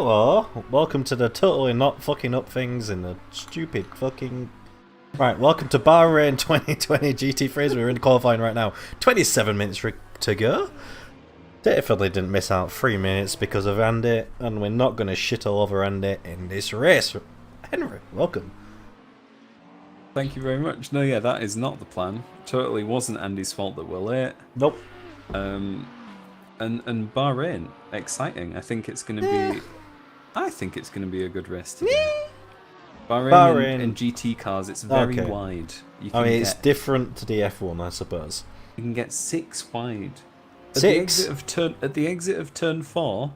Hello, welcome to the totally not fucking up things in the stupid fucking... Right, welcome to Bahrain 2020 GT3s. We're in qualifying right now. 27 minutes to go. Definitely didn't miss out 3 minutes because of Andy, and we're not going to shit all over Andy in this race. Henry, welcome. Thank you very much. No, yeah, that is not the plan. Totally wasn't Andy's fault that we're late. Nope. And Bahrain, exciting. I think it's going to be... I think it's going to be a good race today. Bahrain in GT cars, it's very wide. You can it's different to the F1, I suppose. You can get 6 wide. Six? At the exit of turn 4,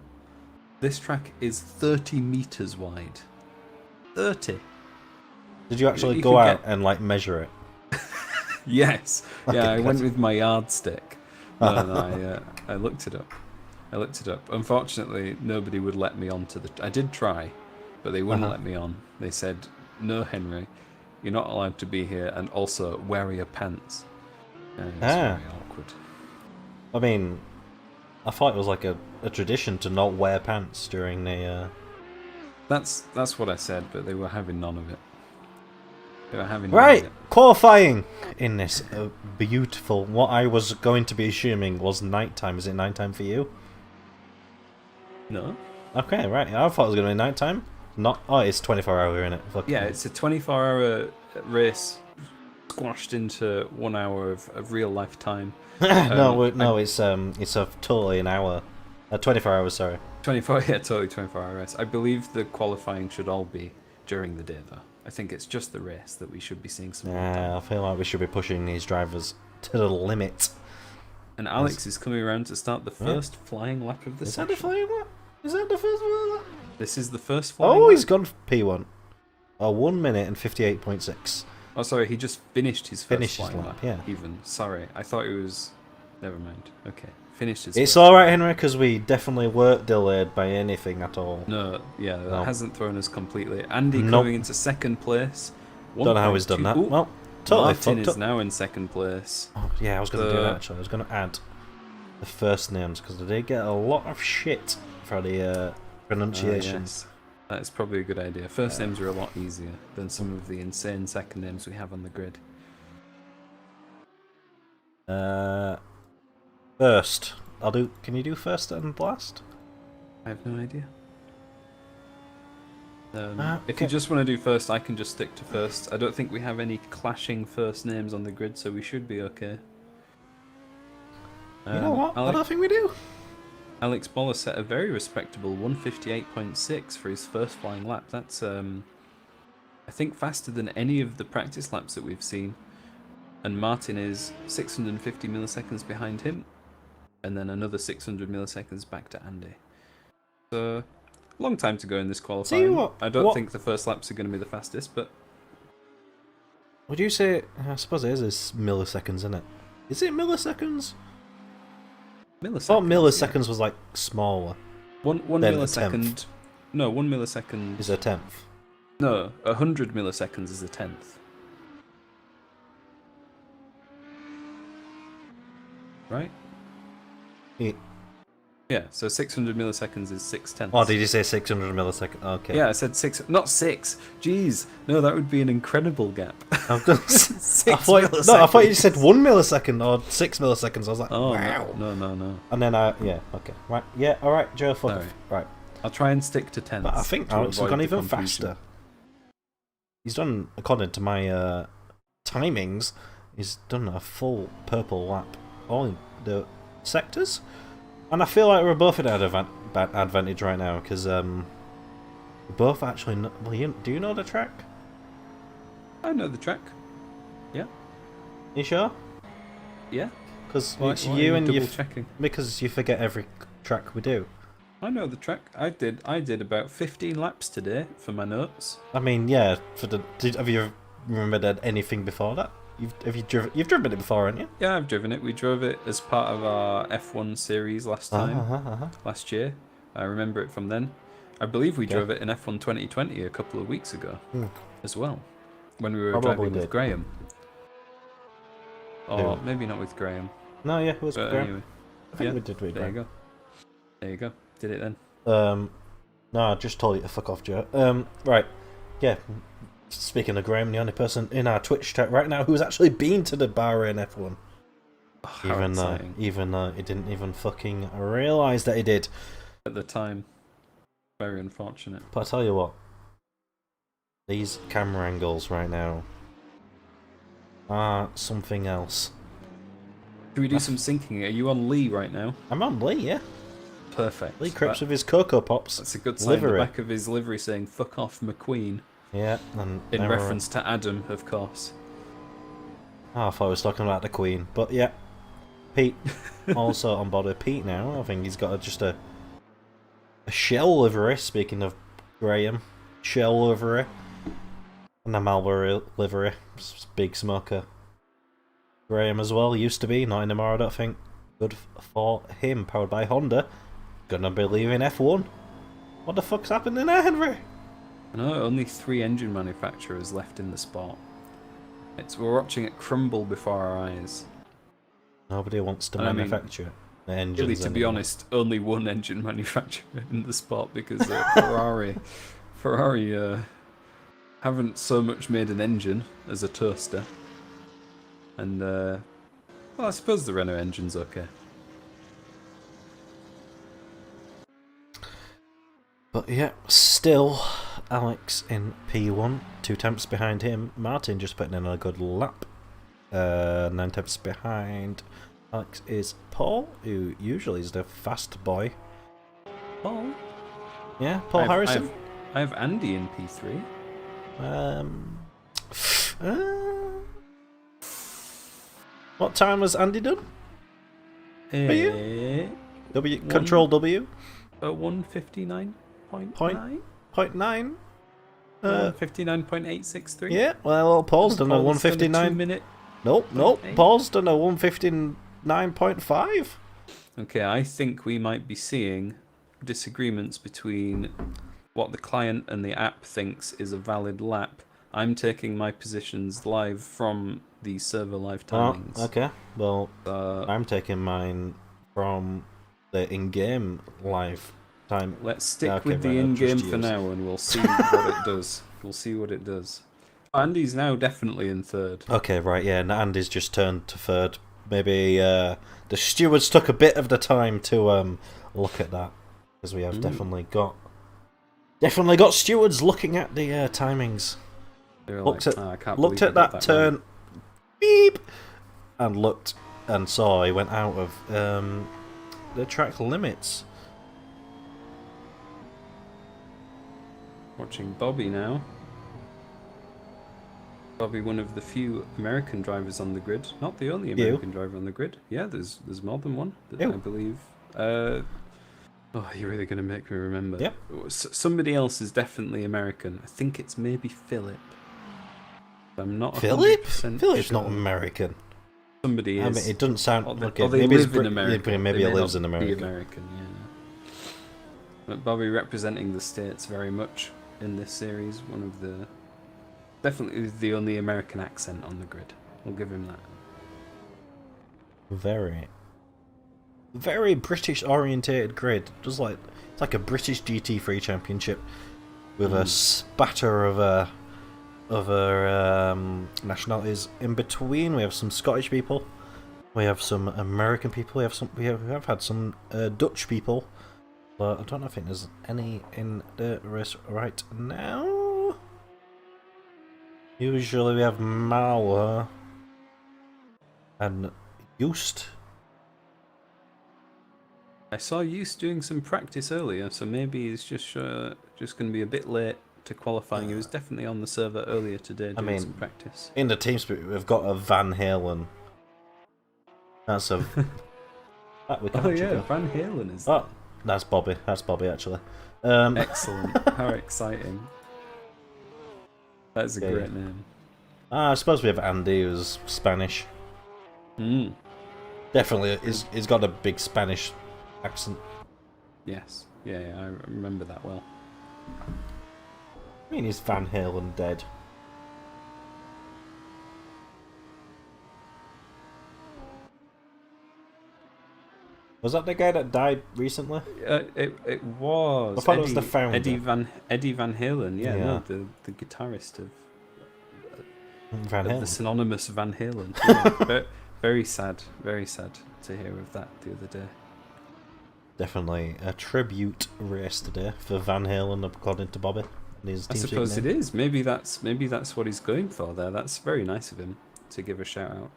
this track is 30 meters wide. 30. Did you actually go out and like measure it? Yes. Okay, yeah, I went with my yardstick. No, I looked it up. Unfortunately, nobody would let me onto the... I did try, but they wouldn't let me on. They said, no, Henry, you're not allowed to be here, and also wear your pants. It's very awkward. I mean, I thought it was like a tradition to not wear pants during the... That's what I said, but they were having none of it. They were having right, none of it. Qualifying in this beautiful, what I was going to be assuming was nighttime. Is it nighttime for you? No. Okay, right. I thought it was going to be nighttime. Not. Oh, it's 24 hour, isn't it? Yeah, it's a 24-hour race squashed into 1 hour of real life time. No, it's a totally an hour, 24 hours. Sorry. 24, yeah, totally 24-hour race. I believe the qualifying should all be during the day, though. I think it's just the race that we should be seeing some. Yeah, I feel like we should be pushing these drivers to the limit. And Alex is coming around to start the first flying lap of the session. Is that the flying lap? Is that the first one? This is the first flying lap. He's gone P1. 1 minute and 58.6. Oh, sorry, he just finished his first flying lap. Yeah. Even. Sorry, I thought it was... Never mind. Okay. Finished his It's alright, Henry, because we definitely weren't delayed by anything at all. No, yeah, that hasn't thrown us completely. Andy coming into second place. Don't know how he's done that. Well, totally Martin is now in second place. Oh, yeah, I was going to do that actually. I was going to add the first names because they did get a lot of shit for the pronunciations. Yes. That is probably a good idea. First names are a lot easier than some of the insane second names we have on the grid. First. Can you do first and last? I have no idea. If you just want to do first, I can just stick to first. I don't think we have any clashing first names on the grid, so we should be okay. You know what? I don't think we do. Alex Boller set a very respectable 158.6 for his first flying lap. That's, I think, faster than any of the practice laps that we've seen. And Martin is 650 milliseconds behind him. And then another 600 milliseconds back to Andy. So, long time to go in this qualifying. I don't think the first laps are going to be the fastest, but... Would you say... I suppose it is milliseconds, isn't it? Is it milliseconds? Milliseconds. I thought milliseconds was like smaller. One millisecond... No, 1 millisecond... Is a tenth. No, 100 milliseconds is a tenth. Right? Yeah, so 600 milliseconds is 6/10. Oh, did you say 600 milliseconds? Okay. Yeah, I said 6, not 6. Jeez, no, that would be an incredible gap. I thought you said 1 millisecond or 6 milliseconds. I was like, oh, wow. No. And then okay, right, yeah, all right, Joe, fuck off. Right. I'll try and stick to 10. But I think Alex has gone even faster. He's done, according to my timings, he's done a full purple lap, all in the sectors. And I feel like we're both at an advantage right now, because we both actually know... Well, do you know the track? I know the track. Yeah. You sure? Yeah. Because it's you and you... checking? Because you forget every track we do. I know the track. I did about 15 laps today for my notes. I mean, yeah. Have you remembered anything before that? You've driven it before, haven't you? Yeah, I've driven it. We drove it as part of our F1 series last time, last year. I remember it from then. I believe we drove it in F1 2020 a couple of weeks ago as well, when we were driving with Graham. Or maybe not with Graham. No, yeah, it was with Graham. Anyway, I think we did with Graham. There you go. Did it then. No, I just told you to fuck off, Joe. Right. Yeah. Speaking of Graham, the only person in our Twitch chat right now who's actually been to the Bahrain F1. Oh, how exciting. Even he didn't even fucking realise that he did. At the time. Very unfortunate. But I tell you what. These camera angles right now are something else. Should we do some syncing? Are you on Lee right now? I'm on Lee, yeah. Perfect. Lee Cripps with his Cocoa Pops. That's a good sign. Livery. The back of his livery saying "fuck off, McQueen." Yeah, and in reference to Adam, of course. Oh, I thought I was talking about the Queen, but yeah. Pete also on board with Pete now. I think he's got just a shell livery. Speaking of Graham, shell livery and a Marlboro livery. Big smoker. Graham as well used to be, not anymore. I don't think. Good for him. Powered by Honda. Gonna be leaving F1. What the fuck's happening there, Henry? No, only 3 engine manufacturers left in the sport. We're watching it crumble before our eyes. Nobody wants to manufacture the engines. Really, to be honest, only 1 engine manufacturer in the sport because Ferrari haven't so much made an engine as a toaster. And, well, I suppose the Renault engine's okay. But yeah, still Alex in P1, 2 tenths behind him. Martin just putting in a good lap. 9 tenths behind Alex is Paul, who usually is the fast boy. Paul? Yeah, Paul Harrison. I have Andy in P3. What time was Andy done? For you? Control W? 159.9? 0.9? 159.863? Yeah, well, Paul's done a 159. Minute. Nope. Paul's done a 159.5. Okay, I think we might be seeing disagreements between what the client and the app thinks is a valid lap. I'm taking my positions live from the server live timings. Oh, okay. Well, I'm taking mine from the in-game live time. Let's stick with the in-game for now, and we'll see what it does. We'll see what it does. Andy's now definitely in 3rd. Okay, right, yeah, and Andy's just turned to 3rd. Maybe the stewards took a bit of the time to look at that, because we have definitely got stewards looking at the timings. Looked at that turn, beep, and looked and saw he went out of the track limits. Watching Bobby now. Bobby, one of the few American drivers on the grid. Not the only American driver on the grid. Yeah, there's more than one, I believe. Oh, you're really going to make me remember. Yep. Somebody else is definitely American. I think it's maybe Philip. I'm not Philip? 100% Philip's sure. not American. Somebody is. I mean, it doesn't sound like it. They Maybe live in America. Maybe he lives in Be America. American, yeah. But Bobby representing the States very much in this series. One of the... Definitely the only American accent on the grid. We'll give him that. Very British orientated grid. Just like it's like a British GT3 championship with a spatter of nationalities in between. We have some Scottish people, we have some American people, we have had some Dutch people, but I don't think there's any in the race right now. Usually we have Mauer and Just. I saw Yus doing some practice earlier, so maybe he's just going to be a bit late to qualifying. He was definitely on the server earlier today doing some practice. In the team spirit, we've got a Van Halen. That's a... Van Halen is that. That's Bobby. That's Bobby, actually. Excellent. How exciting. That's a great name. I suppose we have Andy, who's Spanish. Definitely, he's got a big Spanish accent. Yes. Yeah, I remember that well. I mean, is Van Halen dead? Was that the guy that died recently? It was. I thought it was the founder. Eddie Van Halen. Yeah, Yeah. no, the guitarist of Van the Halen. synonymous Van Halen. Yeah, very sad to hear of that the other day. Definitely a tribute race today for Van Halen, according to Bobby. I suppose it is. Maybe that's what he's going for there. That's very nice of him to give a shout out.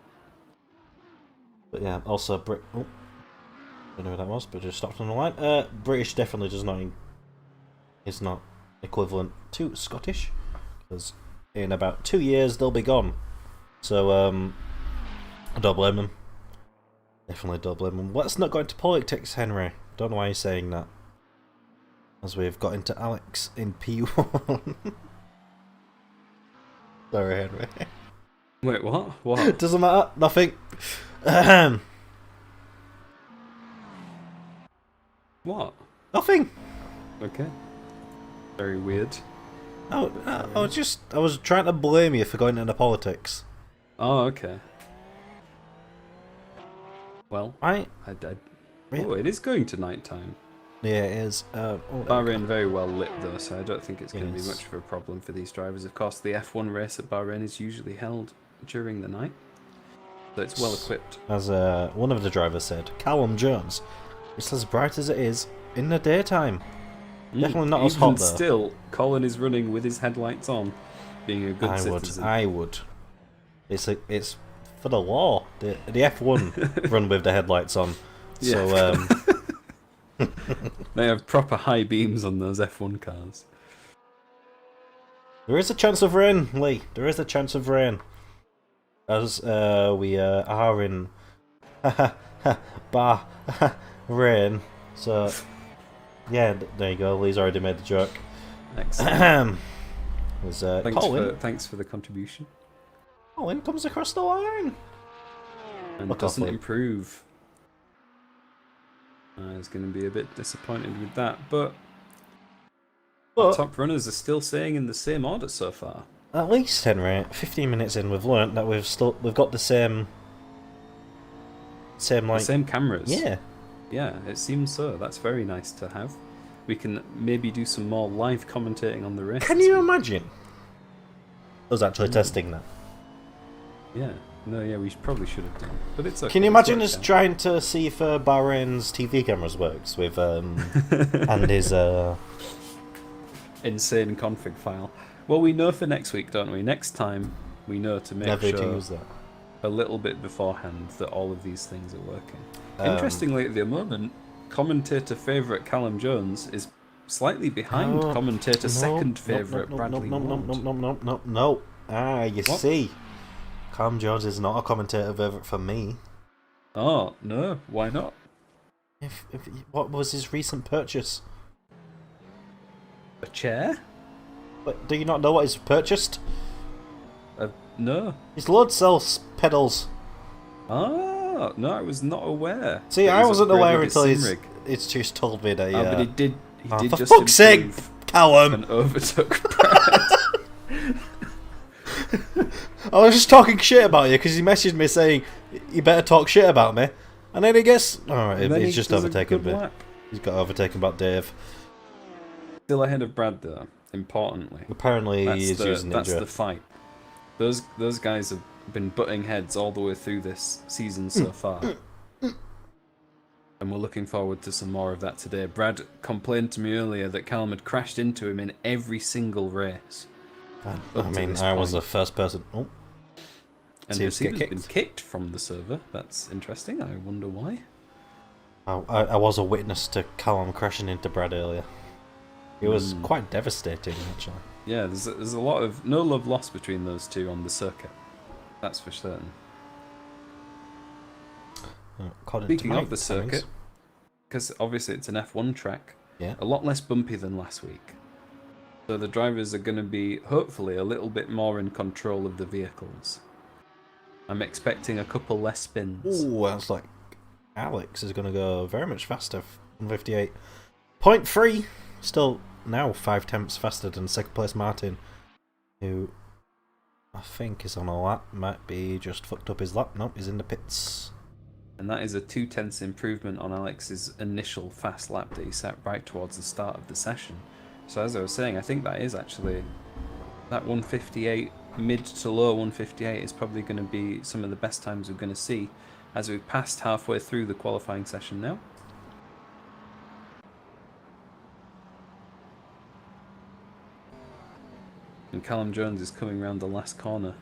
But yeah, also don't know who that was, but just stopped on the line. British definitely is not equivalent to Scottish, because in about 2 years they'll be gone. So I don't blame them. Definitely don't blame them. Let's not go into politics, Henry. Don't know why you're saying that. As we've got into Alex in P1. Sorry, Henry. Wait, what? What? Doesn't matter. Nothing. What? Nothing. Okay. Very weird. I was trying to blame you for going into politics. Oh, okay. Well, Yeah. Oh, it is going to night time. Yeah, it is. Bahrain very well lit though, so I don't think it's going to be Yes. much of a problem for these drivers. Of course, the F1 race at Bahrain is usually held during the night, so it's well equipped. As one of the drivers said, Callum Jones, it's as bright as it is in the daytime. Definitely not as hot though. Still, Colin is running with his headlights on, being a good citizen. I would. It's for the law. The F1 run with the headlights on. Yeah. So They have proper high beams on those F1 cars. there is a chance of rain, Lee. There is a chance of rain. As we are in Bahrain. So yeah, there you go. Lee's already made the joke. Excellent. Colin. Thanks for the contribution. Colin comes across the line. And Look doesn't off, Lee. improve. I was going to be a bit disappointed with that, but our top runners are still staying in the same order so far. At least, Henry, 15 minutes in, we've learnt that we've got the same The same cameras. Yeah. Yeah, it seems so. That's very nice to have. We can maybe do some more live commentating on the race. Can you imagine us actually testing that? Yeah. No, yeah, we probably should have done. But it's okay. Can you imagine us trying to see if Bahrain's TV cameras works with Andy's insane config file? Well, we know for next week, don't we? Next time, we know to make never to sure use that. a little bit beforehand that all of these things are working. Interestingly, at the moment, commentator favourite Callum Jones is slightly behind commentator second favourite Bradley Ward. No. Ah, you What? see. Callum Jones is not a commentator favourite for me. Oh, no. Why not? What was his recent purchase? A chair? But do you not know what he's purchased? No. His load sells pedals. Oh, no, I was not aware. See, that I he's wasn't upgraded aware his until sim rig. it's just told me that. But he did for just fuck's sake, improve Callum! and overtook Brad. I was just talking shit about you because he messaged me saying you better talk shit about me, and then he gets he's just does a overtaken good me. lap. He's got overtaken by Dave. Still ahead of Brad, though. Importantly, Apparently, he's using that's Ninja. the fight. Those guys have been butting heads all the way through this season so far, and we're looking forward to some more of that today. Brad complained to me earlier that Callum had crashed into him in every single race. I mean, I was the first person. Oh, And see the him get receiver's been kicked from the server. That's interesting. I wonder why. I was a witness to Callum crashing into Brad earlier. It was quite devastating, actually. Yeah, there's a lot of no love lost between those two on the circuit. That's for certain. Speaking of the circuit, because obviously it's an F1 track, yeah, a lot less bumpy than last week. So the drivers are going to be, hopefully, a little bit more in control of the vehicles. I'm expecting a couple less spins. Ooh, that's like Alex is going to go very much faster. 158.3. Still now 5 tenths faster than second place Martin, who I think is on a lap. Might be just fucked up his lap. Nope, he's in the pits. And that is a 2/10 improvement on Alex's initial fast lap that he set right towards the start of the session. So as I was saying, I think that is actually, that 158, mid to low 158 is probably going to be some of the best times we're going to see as we've passed halfway through the qualifying session now. And Callum Jones is coming around the last corner.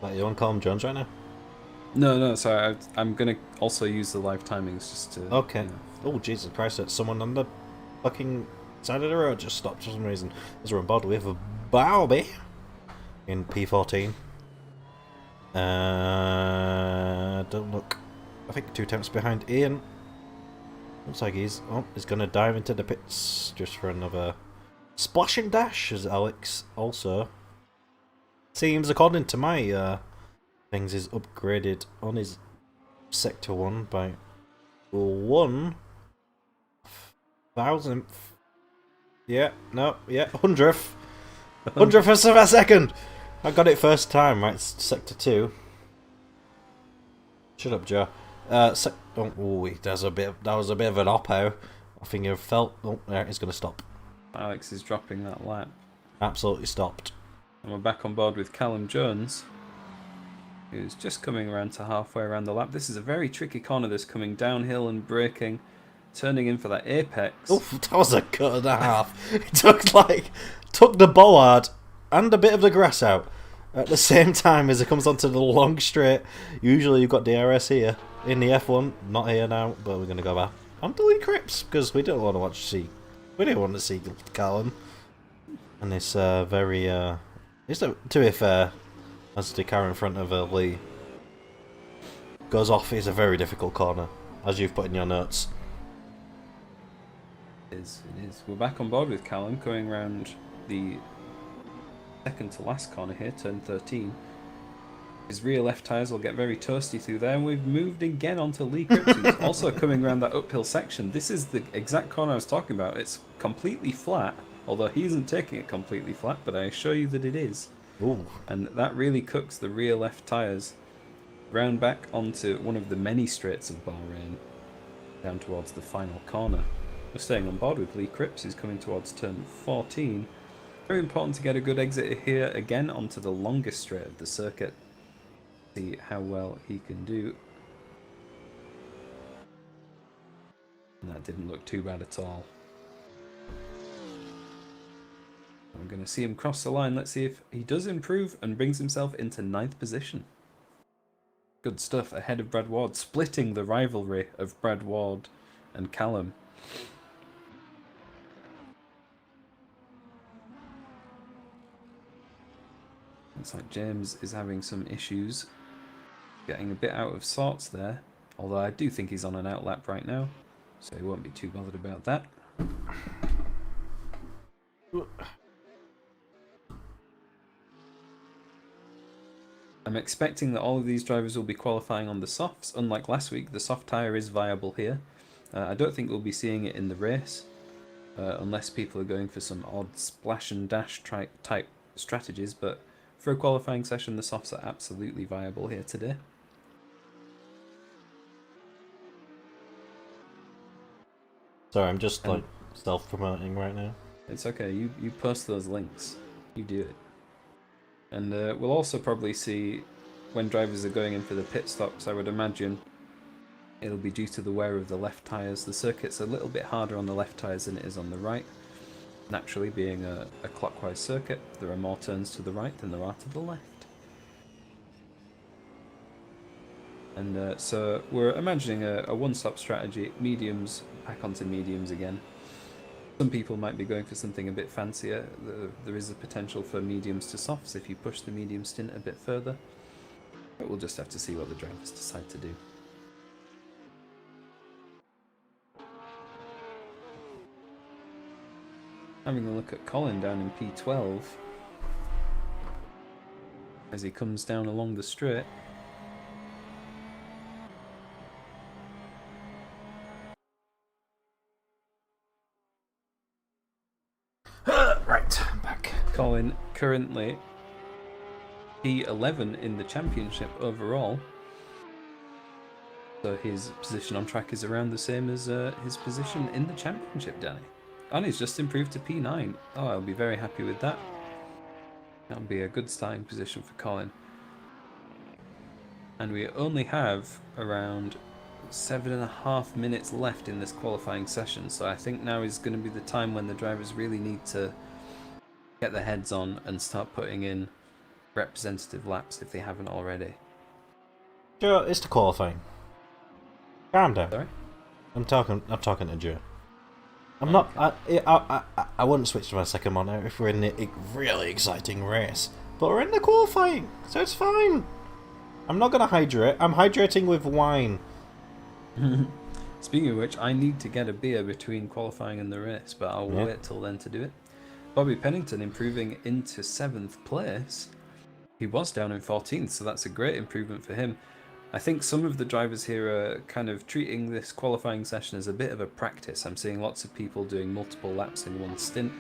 Like, you on Callum Jones right now? No, sorry, I'm going to also use the live timings just to... Okay. You know, Oh, Jesus Christ, that's someone on the fucking side of the road just stopped for some reason. As we're on board with a Barbie in P14. Don't look. I think 2 temps behind Ian. Looks like he's going to dive into the pits just for another splash and dash, as Alex also seems, according to my things, is upgraded on his Sector 1 by 1,000th. Yeah, no, yeah, 100th. 100th of a second! I got it first time, right? It's Sector 2. Shut up, Joe. That was a bit of an oppo. I think you felt. Oh, there, it's going to stop. Alex is dropping that lap. Absolutely stopped. And we're back on board with Callum Jones, who's just coming around to halfway around the lap. This is a very tricky corner, this, coming downhill and braking, turning in for that apex. Oh, that was a cut and a half. It took the bollard and a bit of the grass out at the same time as it comes onto the long straight. Usually you've got DRS here in the F1, not here now, but we're going to go back onto the Crips because we don't want to see Callum. And it's very to be fair, as the car in front of Lee goes off, it's a very difficult corner, as you've put in your notes. It is. We're back on board with Callum, going around the second to last corner here, turn 13. His rear left tyres will get very toasty through there, and we've moved again onto Lee Cripps, who's also coming around that uphill section. This is the exact corner I was talking about. It's completely flat, although he isn't taking it completely flat, but I assure you that it is. Ooh. And that really cooks the rear left tyres round back onto one of the many straights of Bahrain, down towards the final corner. We're staying on board with Lee Cripps, who's coming towards turn 14. Very important to get a good exit here again onto the longest straight of the circuit. See how well he can do. And that didn't look too bad at all. I'm going to see him cross the line. Let's see if he does improve and brings himself into 9th position. Good stuff ahead of Brad Ward, splitting the rivalry of Brad Ward and Callum. Looks like James is having some issues, getting a bit out of sorts there, although I do think he's on an outlap right now, so he won't be too bothered about that. I'm expecting that all of these drivers will be qualifying on the softs. Unlike last week, the soft tyre is viable here. I don't think we'll be seeing it in the race, unless people are going for some odd splash and dash type strategies, but for a qualifying session, the softs are absolutely viable here today. Sorry, I'm just like self-promoting right now. It's okay, you post those links. You do it. And we'll also probably see, when drivers are going in for the pit stops, I would imagine it'll be due to the wear of the left tyres. The circuit's a little bit harder on the left tyres than it is on the right. Naturally, being a clockwise circuit, there are more turns to the right than there are to the left. And so we're imagining a one-stop strategy, mediums, back onto mediums again. Some people might be going for something a bit fancier. There is a potential for mediums to softs if you push the medium stint a bit further. But we'll just have to see what the drivers decide to do. Having a look at Colin down in P12 as he comes down along the straight. Right, I'm back. Colin currently P11 in the championship overall. So his position on track is around the same as his position in the championship, Danny. And he's just improved to P9. Oh, I'll be very happy with that. That'll be a good starting position for Colin. And we only have around 7.5 minutes left in this qualifying session, so I think now is going to be the time when the drivers really need to get their heads on and start putting in representative laps if they haven't already. Joe, it's the qualifying. Calm down. Sorry? I'm talking to Joe. I'm not. I wouldn't switch to my second monitor if we're in a really exciting race, but we're in the qualifying, so it's fine. I'm not gonna hydrate. I'm hydrating with wine. Speaking of which, I need to get a beer between qualifying and the race, but I'll wait till then to do it. Bobby Pennington improving into 7th place. He was down in 14th, so that's a great improvement for him. I think some of the drivers here are kind of treating this qualifying session as a bit of a practice. I'm seeing lots of people doing multiple laps in one stint,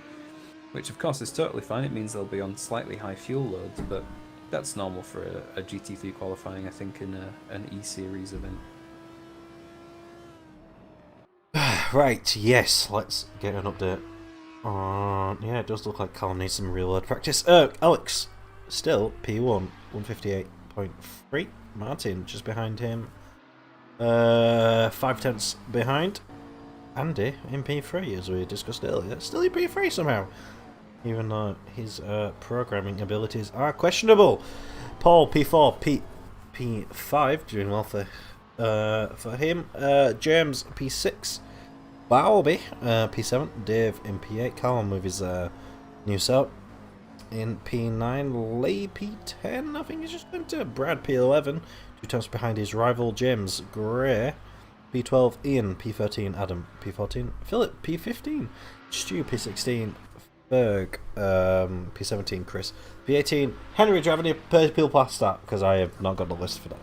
which of course is totally fine. It means they'll be on slightly high fuel loads, but that's normal for a GT3 qualifying, I think, in an E-Series event. Right, yes, let's get an update. Yeah, it does look like Callum needs some real world practice. Alex, still P1, 158.3. Martin just behind him. 5 tenths behind. Andy in P3, as we discussed earlier. Still in P3 somehow, even though his programming abilities are questionable. Paul P4, P5, doing well for him. James P6. Barbie, P7, Dave in P8, Callum with his new setup in P9, Lee P10, I think he's just went to Brad P11, 2 times behind his rival James Gray, P12, Ian P13, Adam P14, Philip P15, Stu P16, Berg P17, Chris P18, Henry, do you have any people past that? Because I have not got the list for that.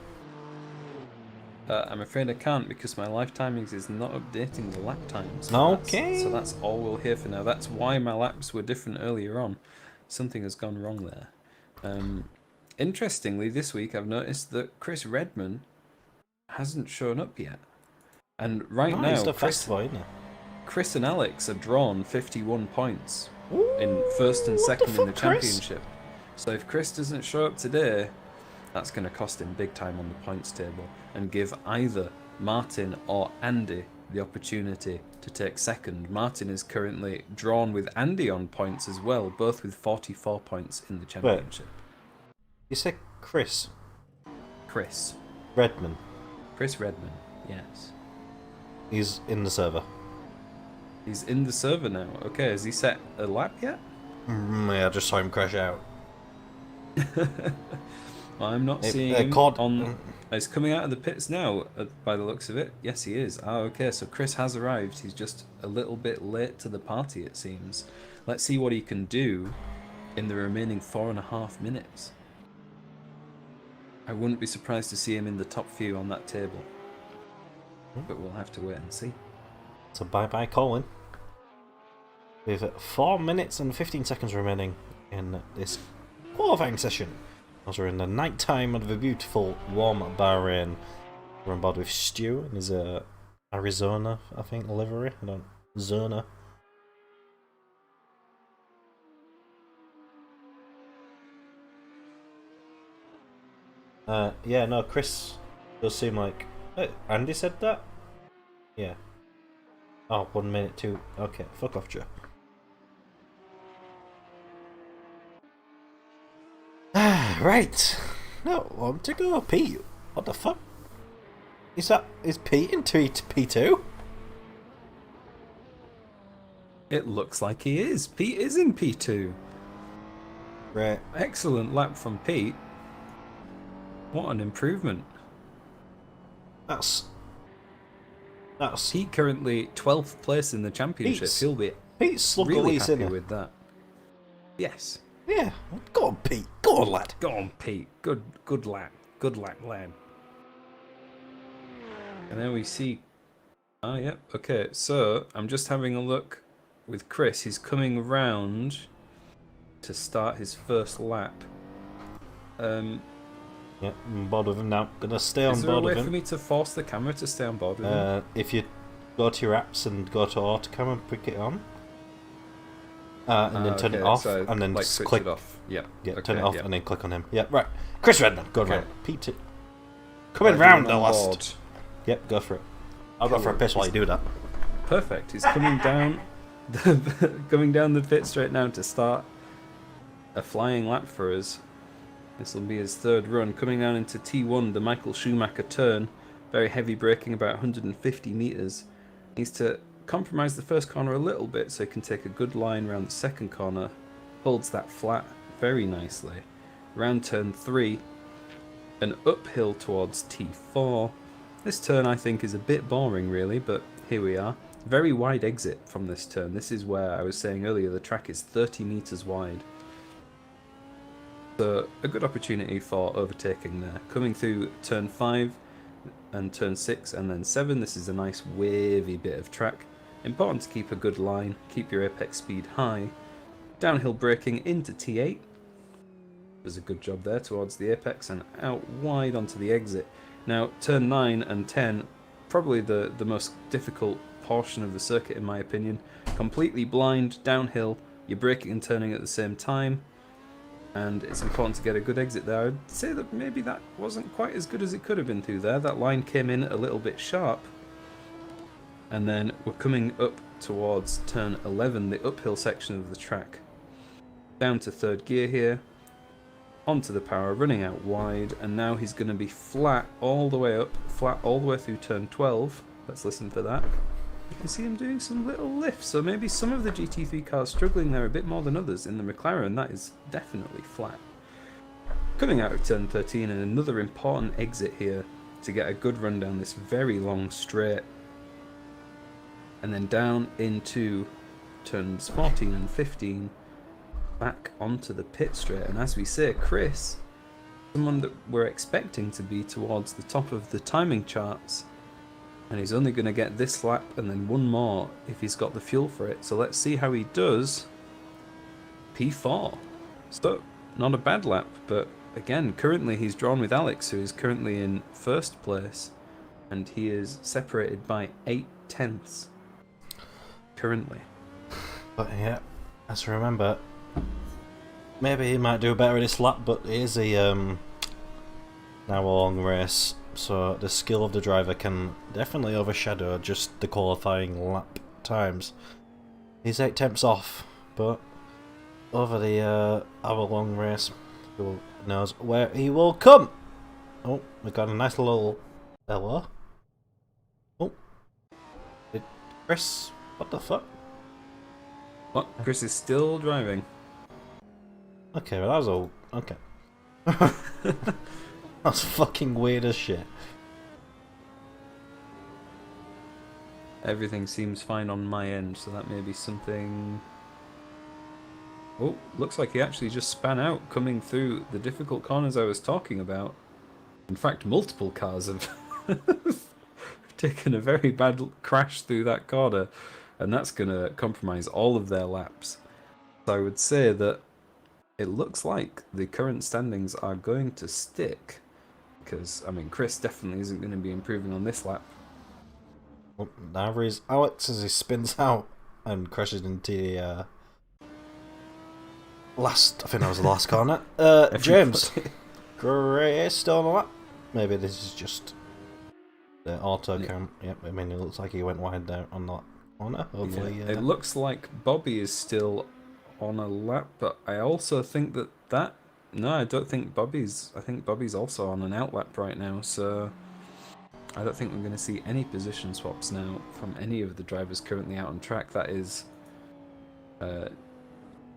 I'm afraid I can't because my life timings is not updating the lap times. Okay. So that's all we'll hear for now. That's why my laps were different earlier on. Something has gone wrong there. Interestingly, this week I've noticed that Chris Redman hasn't shown up yet. And right now, it's the festival, isn't it? Chris and Alex are drawn 51 points Ooh, in first and second in the Chris? championship. So if Chris doesn't show up today, that's going to cost him big time on the points table and give either Martin or Andy the opportunity to take second. Martin is currently drawn with Andy on points as well, both with 44 points in the championship. Wait, you said Chris? Chris Redman. Chris Redman, yes. He's in the server. He's in the server now. Okay, has he set a lap yet? Yeah, I just saw him crash out. I'm not seeing him on... He's coming out of the pits now, by the looks of it. Yes, he is. Oh, okay, so Chris has arrived. He's just a little bit late to the party, it seems. Let's see what he can do in the remaining 4.5 minutes. I wouldn't be surprised to see him in the top few on that table. But we'll have to wait and see. So bye-bye, Colin. With 4 minutes and 15 seconds remaining in this qualifying session. As we're in the night time of the beautiful, warm Bahrain. We're on board with Stu and his Arizona, I think, livery. I don't... Zona. Yeah, no, Chris does seem like... Andy said that? Yeah. Oh, 1 minute, 2... Okay, fuck off, Joe. Right. No, one to go. Pete. What the fuck? Is Pete in P2? It looks like he is. Pete is in P2. Right. Excellent lap from Pete. What an improvement. That's Pete currently 12th place in the championship. He'll be Pete's really happy sinner. with that. Yes. Yeah. Go on, Pete. Go on, lad. Go on, Pete. Good lap. Good lap, lad. And then we see... Ah, yep. Okay, so I'm just having a look with Chris. He's coming round to start his first lap. Yeah, I'm on board with him now. Gonna stay on Is there a board way with for him. me to force the camera to stay on board with him? If you go to your apps and go to auto camera, pick it on. And then turn it off, so, and then like, just switch click. it off. Yeah. Yeah, Okay, turn it off, yeah. and then click on him. Yeah, right. Chris Redman, go Okay. right. Pete, coming round the on last. board. Yep, go for it. I'll go for a Cool. piss while you do that. Perfect. He's coming down, coming down the pit straight now to start a flying lap for us. This will be his third run. Coming down into T1, the Michael Schumacher turn. Very heavy braking, about 150 meters. Needs to compromise the first corner a little bit so he can take a good line around the second corner. Holds that flat very nicely. Round turn 3, an uphill towards T4. This turn I think is a bit boring really, but here we are. Very wide exit from this turn. This is where I was saying earlier the track is 30 meters wide. So a good opportunity for overtaking there. Coming through turn 5 and turn 6 and then 7, this is a nice wavy bit of track. Important to keep a good line, keep your apex speed high. Downhill braking into T8. Does a good job there towards the apex and out wide onto the exit. Now turn 9 and 10, probably the most difficult portion of the circuit in my opinion. Completely blind, downhill, you're braking and turning at the same time. And it's important to get a good exit there. I'd say that maybe that wasn't quite as good as it could have been through there. That line came in a little bit sharp. And then we're coming up towards turn 11, the uphill section of the track. Down to third gear here. Onto the power, running out wide. And now he's going to be flat all the way up, flat all the way through turn 12. Let's listen for that. You can see him doing some little lifts, so maybe some of the GT3 cars struggling there a bit more than others. In the McLaren, that is definitely flat. Coming out of turn 13 and another important exit here to get a good run down this very long straight. And then down into turns 14 and 15, back onto the pit straight. And as we say, Chris, someone that we're expecting to be towards the top of the timing charts, and he's only going to get this lap and then one more if he's got the fuel for it. So let's see how he does. P4. So, not a bad lap, but again, currently he's drawn with Alex, who is currently in first place, and he is separated by 8/10 currently. But yeah, as I remember, maybe he might do better in this lap, but it is a now a long race. So the skill of the driver can definitely overshadow just the qualifying lap times. He's 8/10 off, but over the hour-long race, who knows where he will come? Oh, we got a nice little hello. Oh, Chris, what the fuck? What? Chris is still driving. Okay, well that was all okay. That's fucking weird as shit. Everything seems fine on my end, so that may be something... Oh, looks like he actually just span out coming through the difficult corners I was talking about. In fact, multiple cars have taken a very bad crash through that corner, and that's going to compromise all of their laps. So I would say that it looks like the current standings are going to stick. Because, I mean, Chris definitely isn't going to be improving on this lap. Well, now is Alex as he spins out and crashes into the last. I think that was the last corner. James, great, still on the lap. Maybe this is just the auto cam. Yep, I mean, it looks like he went wide there on that corner. Hopefully, It looks like Bobby is still on a lap, but I also think that. No, I don't think Bobby's... I think Bobby's also on an outlap right now, so... I don't think we're going to see any position swaps now from any of the drivers currently out on track. That is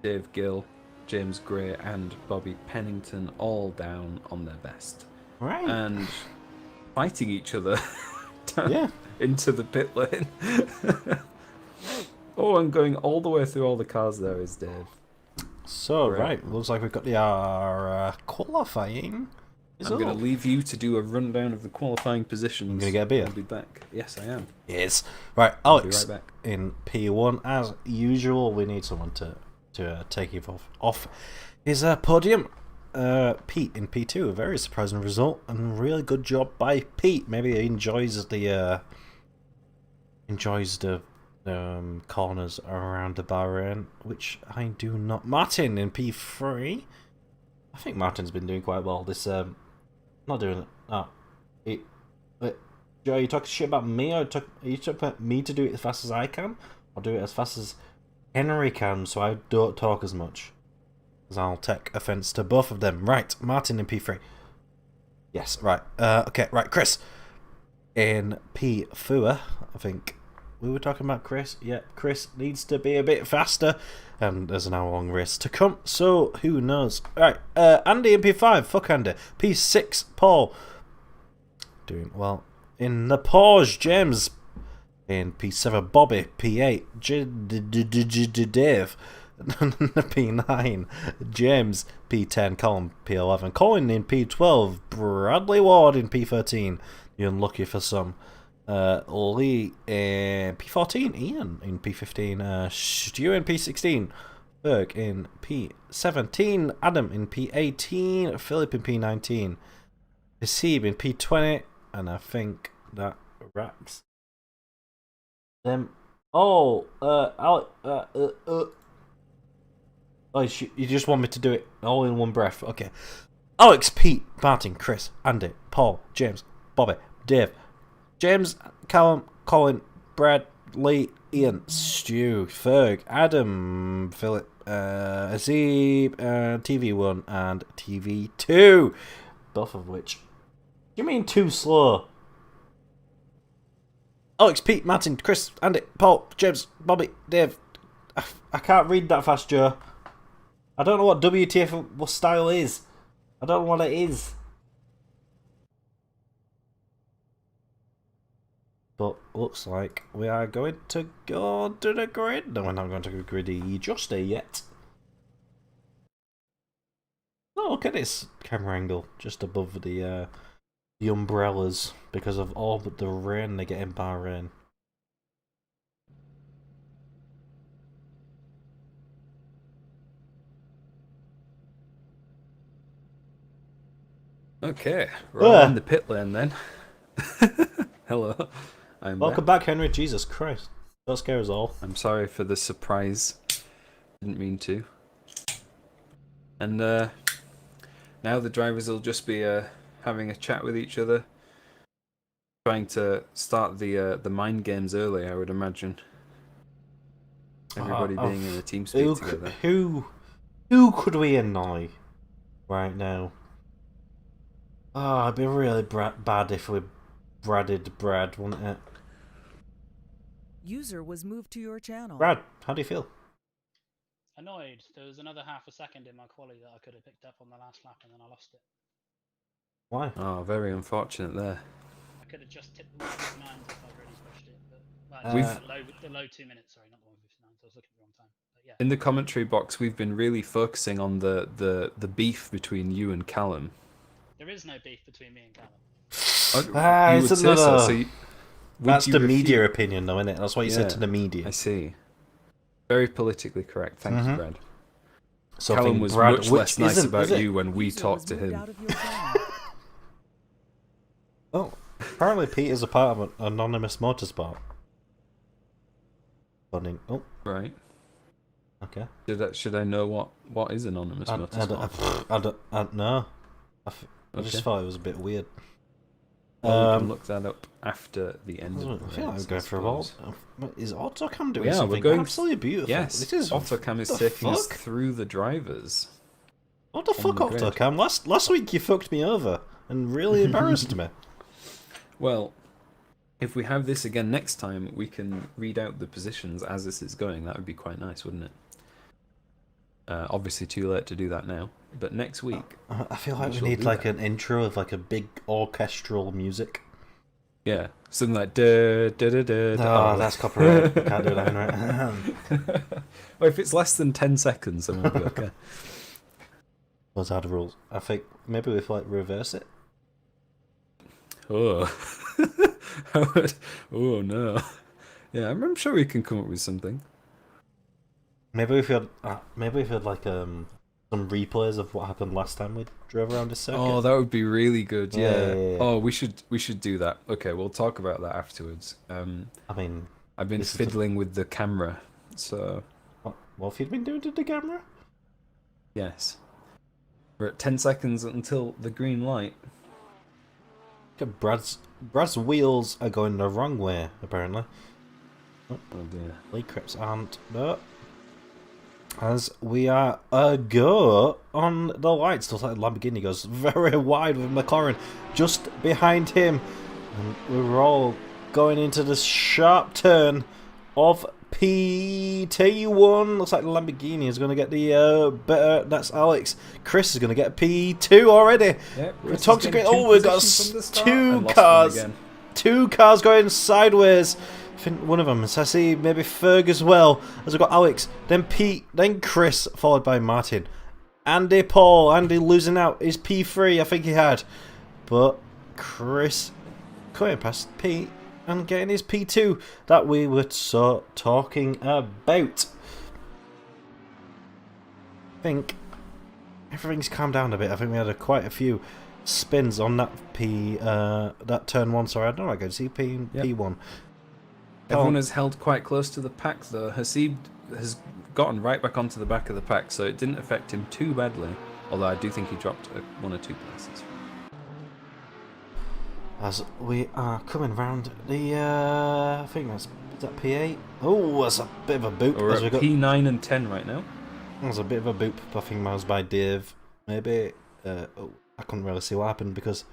Dave Gill, James Gray and Bobby Pennington all down on their best. Right. And fighting each other Yeah. into the pit lane. Oh, and going all the way through all the cars there is Dave. So, right, looks like we've got the qualifying. I'm going to leave you to do a rundown of the qualifying positions. I'm going to get a beer. I'll be back. Yes, I am. Yes. Right, Alex, I'll be right back. in P1, as usual, we need someone to take him off his podium. Pete in P2. A very surprising result and really good job by Pete. Maybe he enjoys the corners around the Bahrain, which I do not. Martin in P3. I think Martin's been doing quite well. This not doing it. Oh, Joe, are you talking shit about me, or are you talking about me to do it as fast as I can, or do it as fast as Henry can, so I don't talk as much? Because I'll take offence to both of them. Right, Martin in P3. Yes, right. Okay, right, Chris in P4. I think we were talking about Chris. Yeah, Chris needs to be a bit faster, and there's an hour-long race to come, so who knows? Right, Andy in P5. Fuck Andy. P6, Paul. Doing well. In the Porsche, James. In P7, Bobby. P8, Dave. P9, James. P10, Colin. P11, Colin in P12. Bradley Ward in P13. You're unlucky for some. Lee in P14. Ian in P15. Stu in P16. Berg in P17. Adam in P18. Philip in P19. Hasib in P20. And I think that wraps them. Oh, you just want me to do it all in one breath? Okay. Alex, Pete, Martin, Chris, Andy, Paul, James, Bobby, Dave, James, Callum, Colin, Brad, Lee, Ian, Stu, Ferg, Adam, Philip, Hasib, TV1 and TV2, both of which. You mean too slow? Alex, Pete, Martin, Chris, Andy, Paul, James, Bobby, Dave. I can't read that fast, Joe. I don't know what WTF style is. I don't know what it is. But looks like we are going to go to the grid. No, we're not going to go griddy just yet. Oh, look at this camera angle just above the umbrellas because of all but the rain they get in Bahrain. Okay, we're all in the pit lane then. Hello, Welcome back, Henry. Jesus Christ. Don't scare us all. I'm sorry for the surprise. Didn't mean to. And now the drivers will just be having a chat with each other, trying to start the mind games early, I would imagine. Everybody being in a team speak together. Who could we annoy right now? Oh, it'd be really bad if we bradded Brad, wouldn't it? User was moved to your channel. Brad, how do you feel? Annoyed. There was another half a second in my quali that I could have picked up on the last lap and then I lost it. Why? Oh, very unfortunate there. I could have just tipped the 159s if I really pushed it, but the low 2 minutes. Sorry, not the 159s. I was looking at the wrong time. But yeah. In the commentary box, we've been really focusing on the beef between you and Callum. There is no beef between me and Callum. You would say so, that's the media opinion, though, isn't it? That's what you said to the media. I see. Very politically correct. Thank you, Brad. So Callum was Brad, much less nice about you when we talked to him. Oh, apparently Pete is a part of an anonymous motorsport. Funny. Oh, right. Okay. Should I know what is anonymous motorsport? I don't know. I just thought it was a bit weird. Well, we can look that up after the end of the I feel like I'm going for a while. Is Autocam doing Yeah, something we're going absolutely beautiful? Yes, This is Autocam is taking us through the drivers. What the fuck, the grid. Autocam? Last week you fucked me over and really embarrassed me. Well, if we have this again next time, we can read out the positions as this is going. That would be quite nice, wouldn't it? Obviously too late to do that now, but next week. I feel like we need like an intro of like a big orchestral music. Yeah, something like da da da da. Oh, that's copyright. We can't do that, right? Well, if it's less than 10 seconds, then we'll be okay. Those are the rules. I think maybe we like reverse it. Oh, oh no. Yeah, I'm sure we can come up with something. Maybe if you had like some replays of what happened last time we drove around this circuit? Oh, that would be really good. Yeah. Yeah. Oh, we should do that. Okay, we'll talk about that afterwards. I mean, I've been fiddling with the camera, so what have you been doing to the camera? yes. We're at 10 seconds until the green light. Look at Brad's wheels are going the wrong way, apparently. Oh dear. Lee Crips aren't, but as we are a go on the lights, looks like Lamborghini goes very wide with McLaren just behind him, and we're all going into the sharp turn of PT1. Looks like Lamborghini is going to get the better. That's Alex. Chris is going to get P2 already. Yep, We talked to oh, we've got two cars going sideways. I think one of them is, I see maybe Ferg as well, as we've got Alex, then Pete, then Chris, followed by Martin. Andy Paul, Andy losing out, is P3 I think he had. But Chris going past Pete and getting his P2 that we were talking about. I think everything's calmed down a bit. I think we had quite a few spins on that that turn 1, sorry, I don't know, I can see P1. Everyone has held quite close to the pack though. Hasib has gotten right back onto the back of the pack, so it didn't affect him too badly. Although I do think he dropped 1 or 2 places. As we are coming round the, I think is that P8? Oh, that's a bit of a boop. We're at P9 and 10 right now. There's a bit of a boop. I think that was by Dave. Maybe. I couldn't really see what happened because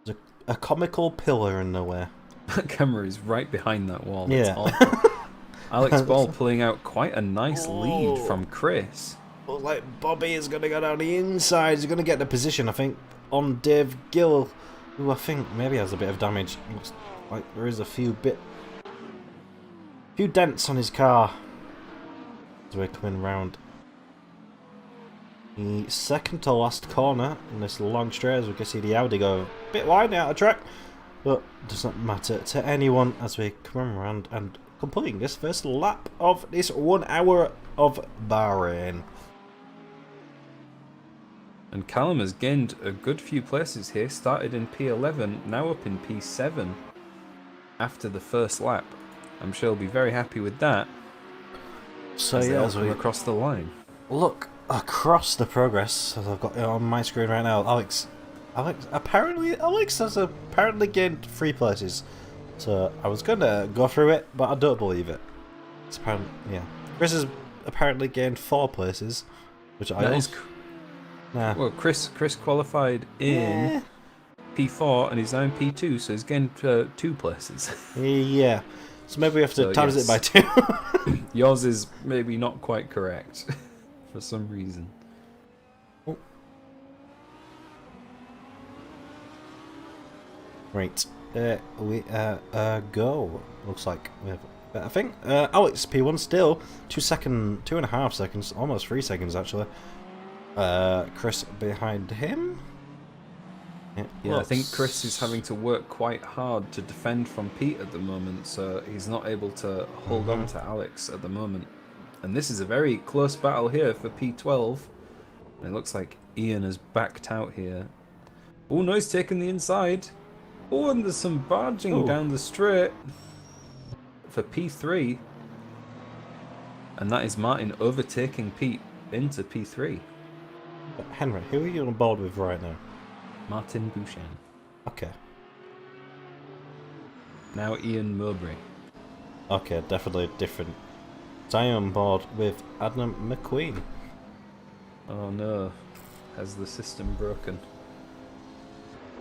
there's a comical pillar in the way. That camera is right behind that wall. Yeah. That's awful. Alex Ball pulling out quite a nice lead from Chris. Looks like Bobby is going to go down the inside. He's going to get the position, I think, on Dave Gill, who I think maybe has a bit of damage. Looks like there is a few dents on his car. As we're coming round the second to last corner in this long straight, as we can see the Audi go a bit wide out of track. But it doesn't matter to anyone as we come around and completing this first lap of this 1 hour of Bahrain. And Callum has gained a good few places here. Started in P11, now up in P7 after the first lap. I'm sure he'll be very happy with that. So as yeah, as we across the line. Look across the progress, as I've got it on my screen right now. Alex has apparently gained 3 places. So I was gonna go through it, but I don't believe it. It's apparently, yeah. Chris has apparently gained 4 places, which Well, Chris qualified in P4 and he's now in P2, so he's gained 2 places. Yeah. So maybe we have to times it by 2. Yours is maybe not quite correct for some reason. Right, we go. Looks like we have. I think Alex P1 still 2.5 seconds, almost 3 seconds actually. Chris behind him. Yeah, I think Chris is having to work quite hard to defend from Pete at the moment, so he's not able to hold on to Alex at the moment. And this is a very close battle here for P12. And it looks like Ian has backed out here. Oh no, he's taken the inside. Oh, and there's some barging down the straight for P3. And that is Martin overtaking Pete into P3. Henry, who are you on board with right now? Martin Bouchan. Okay. Now Ian Mowbray. Okay, definitely different. So I am on board with Adam McQueen. Oh no. Has the system broken?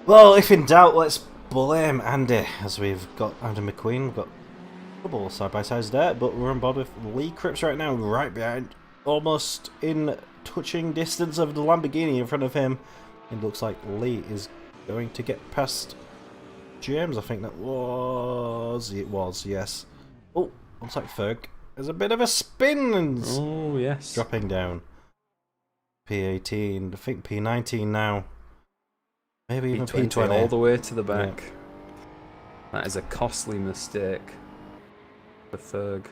Well, if in doubt, let's blame Andy, as we've got Adam McQueen. We've got a couple of side-by-sides there, but we're on board with Lee Cripps right now, right behind, almost in touching distance of the Lamborghini in front of him. It looks like Lee is going to get past James, I think that was. It was, yes. Oh, looks like Ferg. There's a bit of a spin. Oh, yes. Dropping down. P18, I think P19 now. Maybe even P20. All the way to the back. Yeah. That is a costly mistake for Ferg.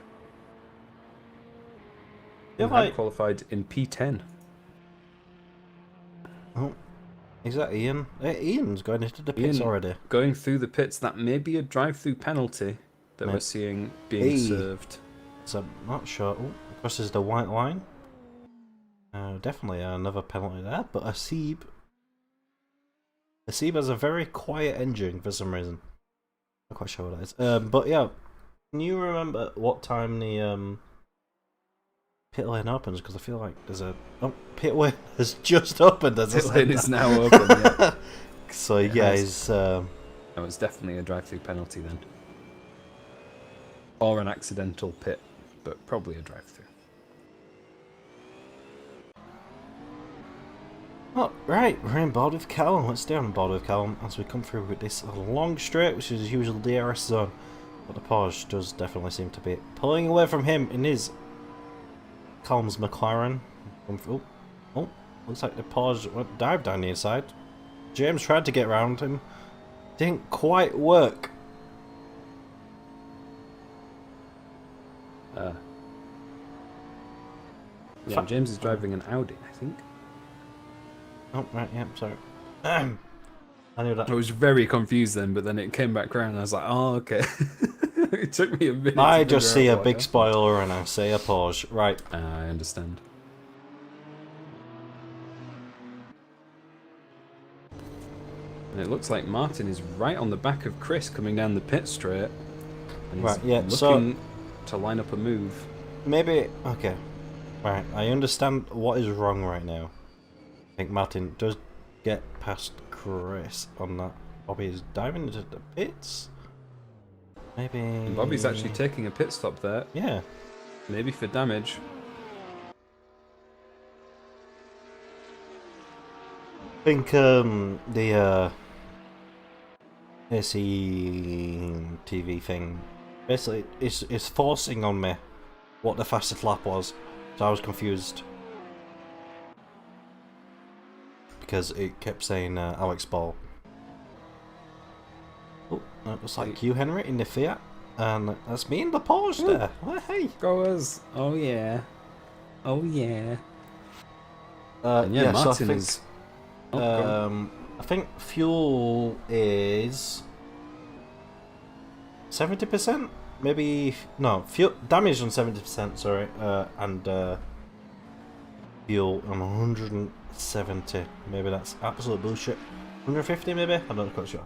He had qualified in P10. Oh, is that Ian? Ian's going into the pits Ian already. going through the pits. That may be a drive-through penalty that we're seeing being served. So I'm not sure. Oh, crosses the white line. Definitely another penalty there, but Asib has a very quiet engine for some reason. Not quite sure what that is. But yeah, can you remember what time the pit lane opens? Because I feel like there's a pit lane has just opened. Pit lane is now open. Yeah. So yeah, it's it's definitely a drive-through penalty then, or an accidental pit, but probably a drive-through. Oh, right, we're in board with Callum. Let's stay on board with Callum as we come through with this long straight, which is his usual DRS zone. But the Porsche does definitely seem to be pulling away from him in his Callum's McLaren. Oh, looks like the Porsche went dive down the inside. James tried to get around him. Didn't quite work. Yeah, James is driving an Audi, I think. Oh, right, yeah, sorry. I knew that. I was very confused then, but then it came back around and I was like, oh, okay. It took me a minute. I just see a big spoiler and I say a Porsche. Right. I understand. And it looks like Martin is right on the back of Chris coming down the pit straight. And he's right, yeah, looking to line up a move. Maybe, okay. Right, I understand what is wrong right now. I think Martin does get past Chris on that. Bobby is diving into the pits. Maybe... And Bobby's actually taking a pit stop there. Yeah. Maybe for damage. I think the AC TV thing basically is forcing on me what the fastest lap was, so I was confused because it kept saying Alex Ball. Oh, that looks like you, Henry, in the Fiat, and that's me in the Porsche there. Well, hey, goers! Oh yeah, oh yeah. yeah, Martin so I think, is. I think fuel is 70%, maybe no fuel damage on 70%. Sorry, and fuel on 170. Maybe that's absolute bullshit. 150, maybe. I'm not quite sure.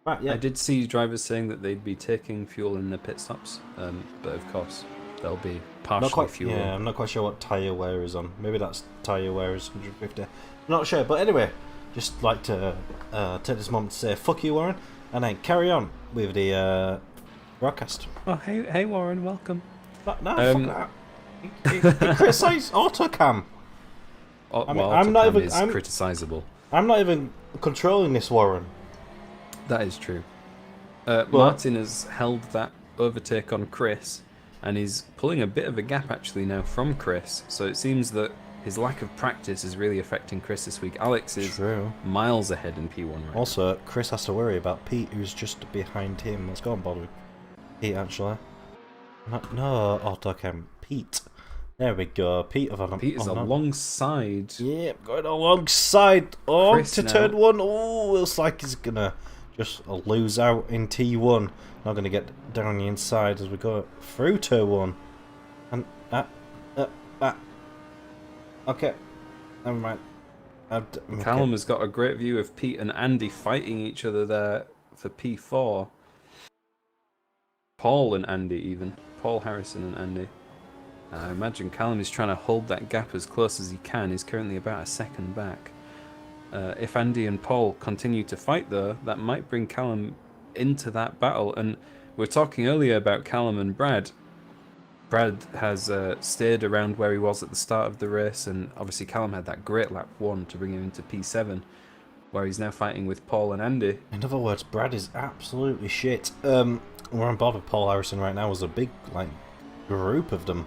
Right, yeah. I did see drivers saying that they'd be taking fuel in their pit stops, but of course they'll be partially fuel. Yeah, I'm not quite sure what tyre wear is on. Maybe that's tyre wear is 150. Not sure, but anyway. Just like to take this moment to say fuck you, Warren, and then carry on with the broadcast. Oh, hey, Warren, welcome. Fuck that. He criticised Autocam. I mean, I'm not even. I'm criticisable. I'm not even controlling this, Warren. That is true. Martin has held that overtake on Chris, and he's pulling a bit of a gap actually now from Chris. So it seems that his lack of practice is really affecting Chris this week. Alex is miles ahead in P1 right also, now. Chris has to worry about Pete, who's just behind him. Let's go on board with Pete, actually. No, Autocam. Pete. There we go. Pete is alongside. Yep, going alongside. Oh, Chris to turn one. Oh, looks like he's going to just lose out in T1. Not going to get down the inside as we go through turn one. And okay, never mind. Callum has got a great view of Pete and Andy fighting each other there for P4. Paul and Andy even. Paul Harrison and Andy. I imagine Callum is trying to hold that gap as close as he can. He's currently about a second back. If Andy and Paul continue to fight though, that might bring Callum into that battle. And we were talking earlier about Callum and Brad. Brad has stayed around where he was at the start of the race, and obviously Callum had that great lap 1 to bring him into P7, where he's now fighting with Paul and Andy. In other words, Brad is absolutely shit. We're on board with Paul Harrison right now. There's a big group of them.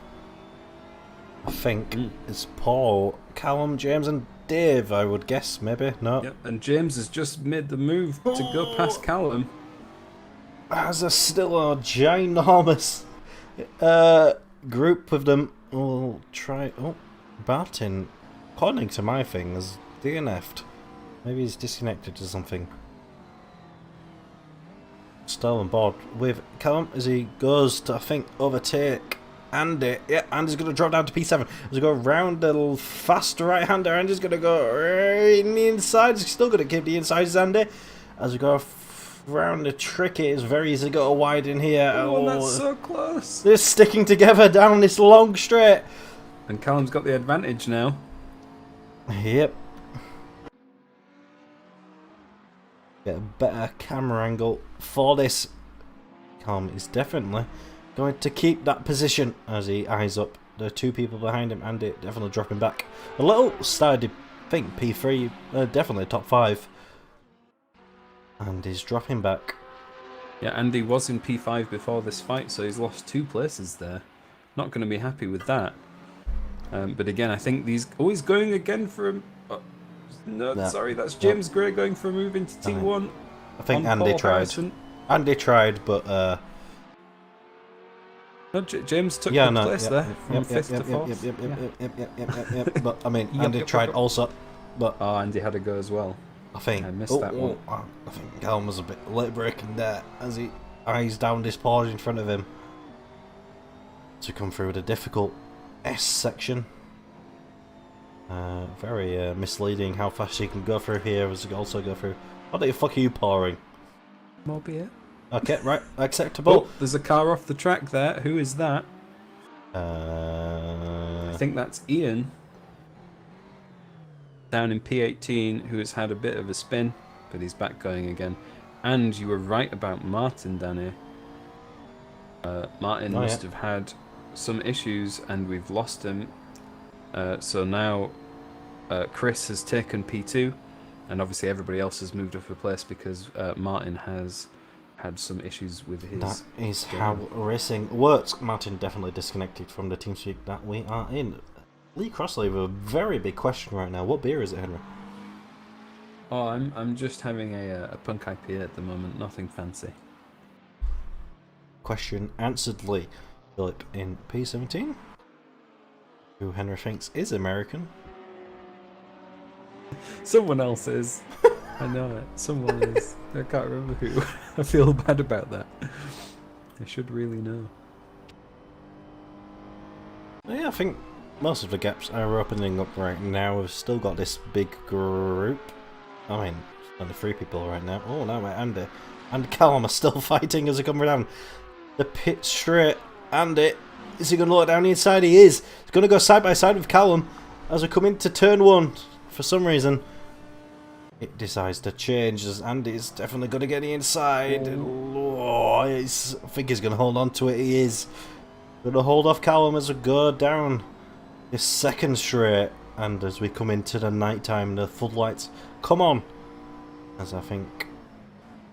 I think it's Paul, Callum, James, and Dave. I would guess, maybe. No. Yep. And James has just made the move to go past Callum. As a still a ginormous group of them. We'll try. Oh, Martin, according to my thing, is DNF'd. Maybe he's disconnected to something. Still on board with Callum as he goes to, I think, overtake Andy. Yeah, Andy's going to drop down to P7. As we go round a little fast right-hander, Andy's going to go right in the inside. He's still going to keep the inside, Andy. As we go round the tricky, it's very easy to go wide in here. Oh, that's so close. They're sticking together down this long straight. And Callum's got the advantage now. Yep. Get a better camera angle for this. Callum is definitely going to keep that position as he eyes up the two people behind him. Andy definitely dropping back a little. Started, I think, P3, definitely top 5. And he's dropping back. Yeah, Andy was in P5 before this fight, so he's lost 2 places there. Not going to be happy with that. But again, I think these... Oh, he's going again for a... No, sorry, that's James Gray going for a move into T1. I think Andy tried. Harrison. Andy tried, but... No, James took the place there from 5th to 4th. Yep. But, I mean, Andy tried also, but... Oh, Andy had a go as well. I think... I missed that one. I think Callum was a bit late breaking there as he eyes down this pause in front of him to come through the difficult S section. Very misleading how fast you can go through here as you also go through. What the fuck are you pouring? More beer. Okay, right, acceptable. Oh, there's a car off the track there. Who is that? I think that's Ian. Down in P18, who has had a bit of a spin, but he's back going again. And you were right about Martin, Danny. Martin must have had some issues, and we've lost him. So now Chris has taken P2, and obviously everybody else has moved up a place because Martin has had some issues with his... That is how racing works. Martin definitely disconnected from the team speak that we are in. Lee Crossley with a very big question right now. What beer is it, Henry? Oh, I'm just having a punk IPA at the moment. Nothing fancy. Question answered, Lee. Philip in P17, who Henry thinks is American. Someone else is. I know it. Someone is. I can't remember who. I feel bad about that. I should really know. Yeah, I think most of the gaps are opening up right now. We've still got this big group. I mean, only 3 people right now. Oh, no, Andy and Callum are still fighting as they come down the pit straight. Andy, is he going to look down the inside? He is. He's going to go side by side with Callum as we come into turn 1. For some reason, it decides to change as Andy's definitely going to get the inside. Oh, I think he's going to hold on to it. He is going to hold off Callum as we go down this second straight. And as we come into the night time, the floodlights come on. As I think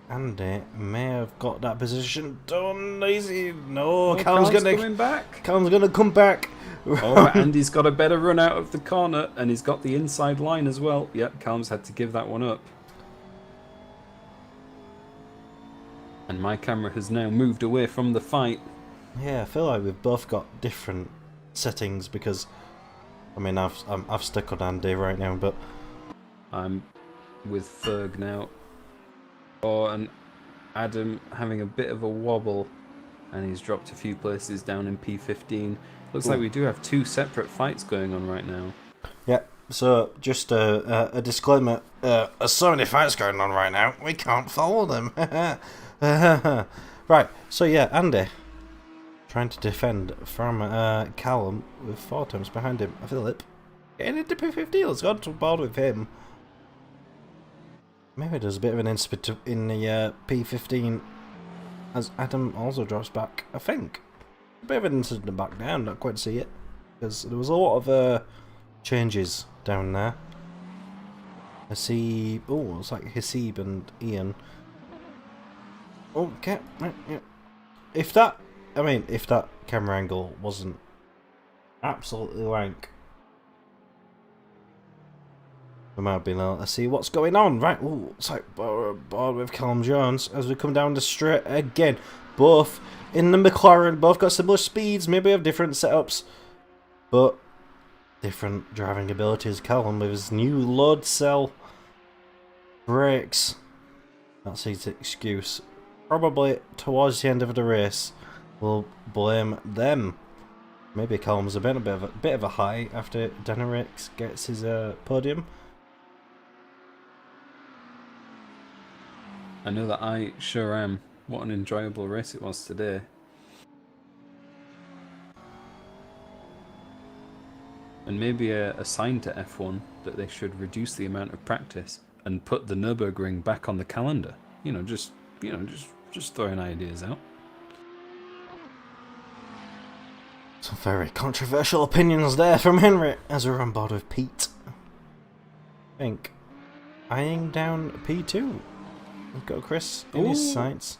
Andy may have got that position done. Easy. No, Callum's coming back. Callum's going to come back. Oh, Andy's got a better run out of the corner, and he's got the inside line as well. Yep, Callum's had to give that one up. And my camera has now moved away from the fight. Yeah, I feel like we've both got different settings because, I mean, I've stuck on Andy right now, but I'm with Ferg now. Oh, and Adam having a bit of a wobble, and he's dropped a few places down in P15. Looks like we do have 2 separate fights going on right now. Yeah, so just a disclaimer. There's so many fights going on right now, we can't follow them. Right, so yeah, Andy trying to defend from Callum with 4 times behind him. Philip getting into P15. Let's go to board with him. Maybe there's a bit of an incident in the P15 as Adam also drops back, I think. A bit of an incident back there, not quite see it. Because there was a lot of changes down there. Hasib, oh, it's like Hasib and Ian. Okay, yeah. If that camera angle wasn't absolutely wank, we might have been able to see what's going on. Right, oh, it's like board with Callum Jones as we come down the straight again. Both in the McLaren, both got similar speeds, maybe have different setups, but different driving abilities. Callum with his new load cell Brakes. That's his excuse. Probably towards the end of the race, we'll blame them. Maybe Callum's a bit of a high after Deneric gets his podium. I know that I sure am. What an enjoyable race it was today. And maybe a sign to F1 that they should reduce the amount of practice and put the Nürburgring back on the calendar. Just throwing ideas out. Some very controversial opinions there from Henry as we're on board with Pete. I think eyeing down P2. We've got Chris in his sights.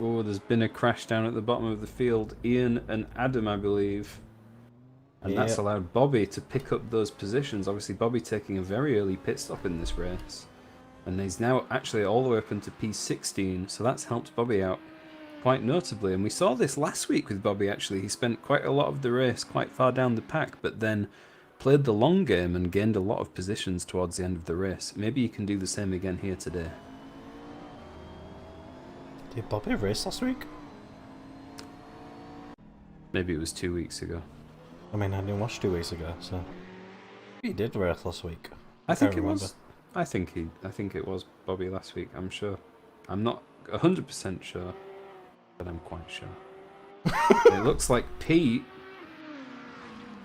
Oh, there's been a crash down at the bottom of the field. Ian and Adam, I believe. And that's allowed Bobby to pick up those positions. Obviously, Bobby taking a very early pit stop in this race. And he's now actually all the way up into P16, so that's helped Bobby out quite notably. And we saw this last week with Bobby, actually. He spent quite a lot of the race quite far down the pack, but then played the long game and gained a lot of positions towards the end of the race. Maybe he can do the same again here today. Did Bobby race last week? Maybe it was 2 weeks ago. I mean, I didn't watch 2 weeks ago, so he did race last week. I think it was. I think it was Bobby last week. I'm sure. I'm not 100% sure, but I'm quite sure. It looks like Pete,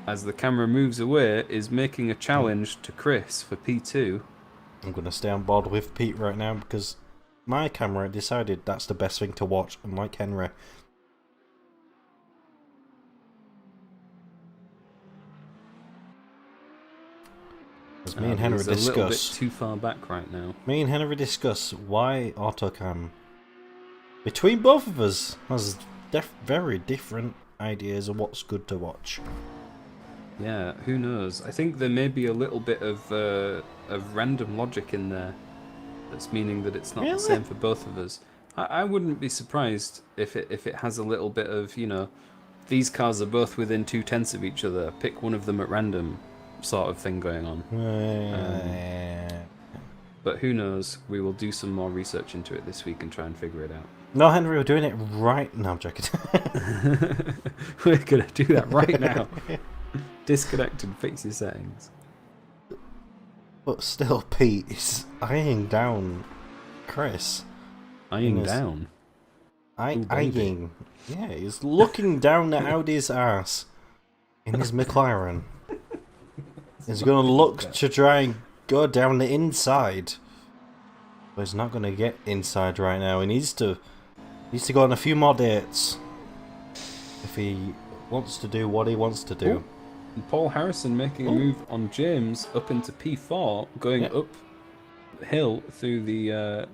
as the camera moves away, is making a challenge to Chris for P2. I'm going to stay on board with Pete right now because my camera decided that's the best thing to watch, unlike Henry. As me and Henry He's a little bit discuss, too far back right now. me and Henry discuss why autocam between both of us has very different ideas of what's good to watch. Yeah, who knows? I think there may be a little bit of random logic in there. That's meaning that it's not the same for both of us. I wouldn't be surprised if it has a little bit of, these cars are both within 0.2 of each other. Pick one of them at random, sort of thing going on. But who knows? We will do some more research into it this week and try and figure it out. No, Henry, we're doing it right now. I'm joking. We're gonna do that right now. Disconnect and fix your settings. But still, Pete is eyeing down Chris. Eyeing down? Eyeing. Yeah, he's looking down at Audi's ass in his McLaren. He's going to look to try and go down the inside. But he's not going to get inside right now. He needs to go on a few more dates if he wants to do what he wants to do. Ooh. Paul Harrison making a move on James up into P4, going up the hill through the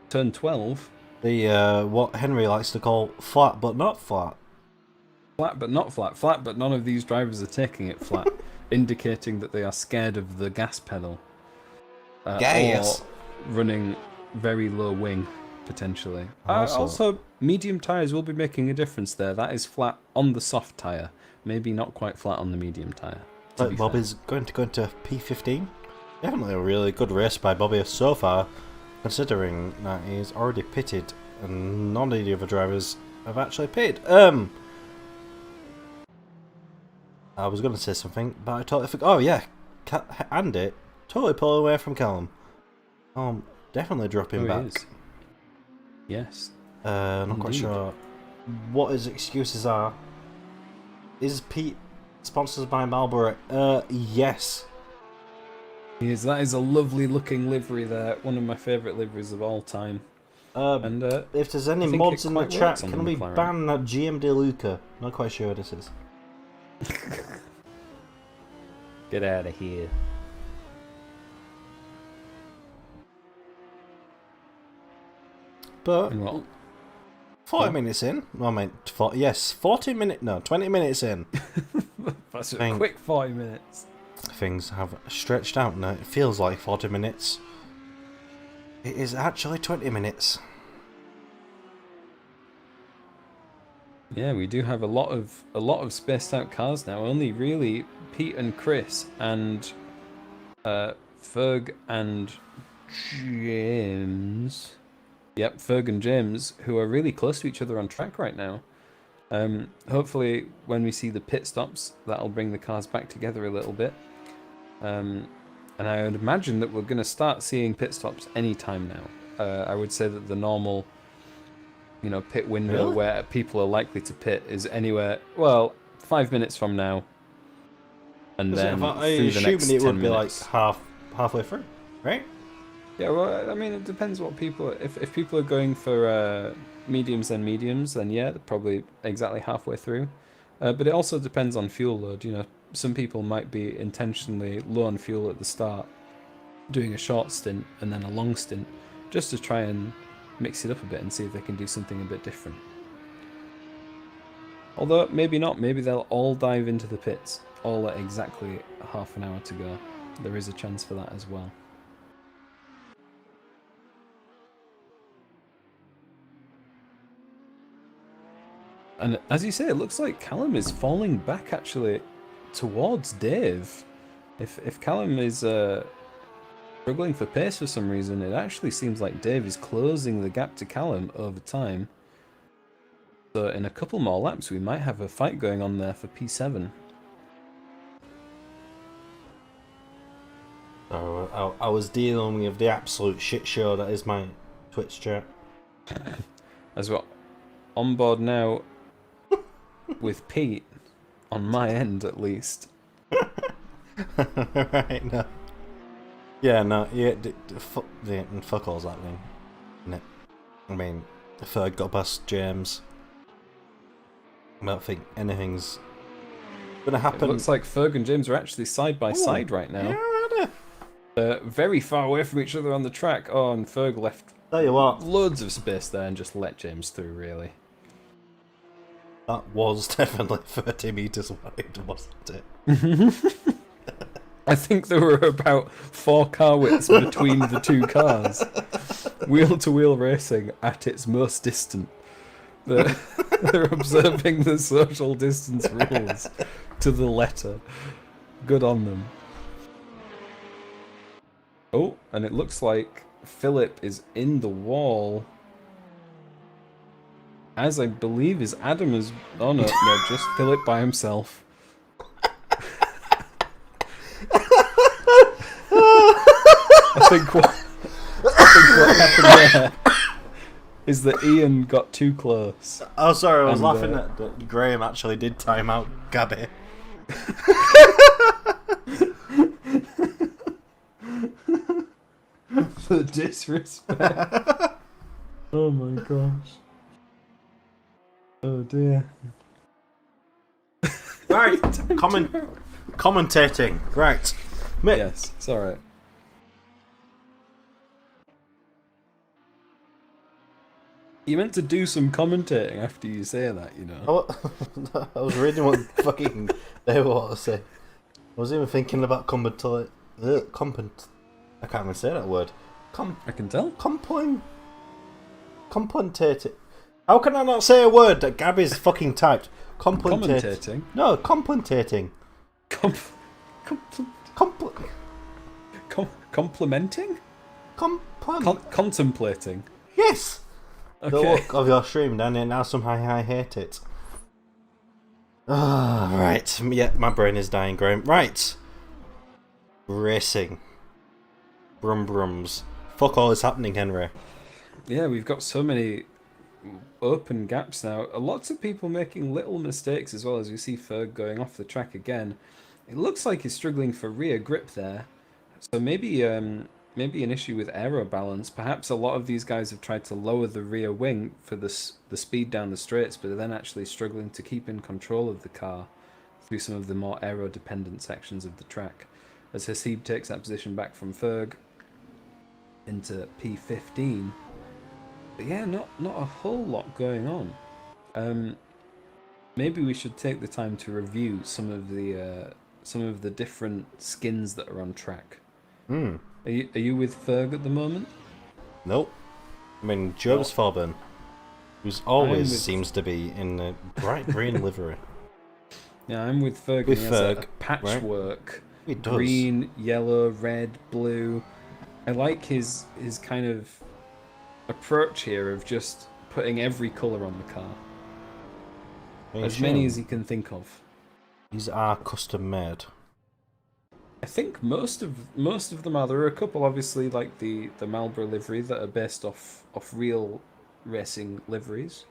turn 12. The what Henry likes to call flat but not flat. Flat but not flat. Flat but none of these drivers are taking it flat, indicating that they are scared of the gas pedal. Gas. Or running very low wing, potentially. Also, medium tyres will be making a difference there. That is flat on the soft tyre. Maybe not quite flat on the medium tyre. Like Bobby's going to go into P15. Definitely a really good race by Bobby so far, considering that he's already pitted and none of the other drivers have actually pitted. I was going to say something, but I totally forgot. Oh yeah, Andy totally pulled away from Callum. Definitely dropping back. Is. Yes. Not quite sure what his excuses are. Is Pete sponsored by Marlboro? Yes. Yes, that is a lovely looking livery there. One of my favourite liveries of all time. And if there's any mods in the chat, can we ban that GM De Luca? Not quite sure what this is. Get out of here. But 40 minutes in. I meant 40 minutes. No, 20 minutes in. That's a quick 40 minutes. Things have stretched out now. It feels like 40 minutes. It is actually 20 minutes. Yeah, we do have a lot of spaced out cars now. Only really Pete and Chris and Ferg and James. Yep, Ferg and James, who are really close to each other on track right now. Hopefully, when we see the pit stops, that'll bring the cars back together a little bit. And I would imagine that we're going to start seeing pit stops anytime now. I would say that the normal, pit window where people are likely to pit is anywhere, 5 minutes from now. And then through the next 10 it would be minutes. like halfway through, right? Yeah, well, I mean, it depends what people... If people are going for mediums, then yeah, they're probably exactly halfway through. But it also depends on fuel load, Some people might be intentionally low on fuel at the start, doing a short stint and then a long stint, just to try and mix it up a bit and see if they can do something a bit different. Although, maybe not. Maybe they'll all dive into the pits, all at exactly half an hour to go. There is a chance for that as well. And as you say, it looks like Callum is falling back, actually, towards Dave. If Callum is struggling for pace for some reason, it actually seems like Dave is closing the gap to Callum over time. So in a couple more laps, we might have a fight going on there for P7. So I was dealing with the absolute shit show that is my Twitch chat. As well, on board now with Pete, on my end at least. Right, no. Yeah, no, yeah, fuck all's happening. I mean, if I got past James, I don't think anything's gonna happen. It looks like Ferg and James are actually side by side right now. Yeah, very far away from each other on the track. Oh, and Ferg left tell you what, loads of space there and just let James through, really. that was definitely 30 metres wide, wasn't it? I think there were about 4 car widths between the two cars. Wheel-to-wheel racing at its most distant. They're observing the social distance rules to the letter. Good on them. Oh, and it looks like Philip is in the wall. As I believe is Adam as... Oh no, just Philip by himself. I think what happened there is that Ian got too close. Oh, sorry, I was laughing at that Graham actually did time out Gabby. The disrespect. Oh my gosh. Oh dear. Right, commentating. Right. Mick. Yes, it's alright. You meant to do some commentating after you say that, I was reading what fucking they were to say. I was even thinking about I can't even say that word. I can tell. Commentating. How can I not say a word that Gabby's fucking typed? Commentating? No, commentating. Complimenting? Contemplating? Yes! Okay. The look of your stream down there now, somehow I hate it. Ah, right. Yeah, my brain is dying, Graham. Right. Racing. Brum brums. Fuck all is happening, Henry. Yeah, we've got so many open gaps now. Lots of people making little mistakes as well, as we see Ferg going off the track again. It looks like he's struggling for rear grip there. So maybe an issue with aero balance. Perhaps a lot of these guys have tried to lower the rear wing for the speed down the straights, but are then actually struggling to keep in control of the car through some of the more aero-dependent sections of the track. As Hasib takes that position back from Ferg into P15. But yeah, not a whole lot going on. Maybe we should take the time to review some of the different skins that are on track. Hmm. Are you with Ferg at the moment? Nope. I mean, Job's Farben, who's always seems to be in the bright green livery. Yeah, I'm with Ferg. With and he has Ferg, a patchwork It does. green, yellow, red, blue. I like his kind of approach here of just putting every colour on the car. As many as he can think of. These are custom made. I think most of them are. There are a couple, obviously, like the Marlboro livery that are based off real racing liveries.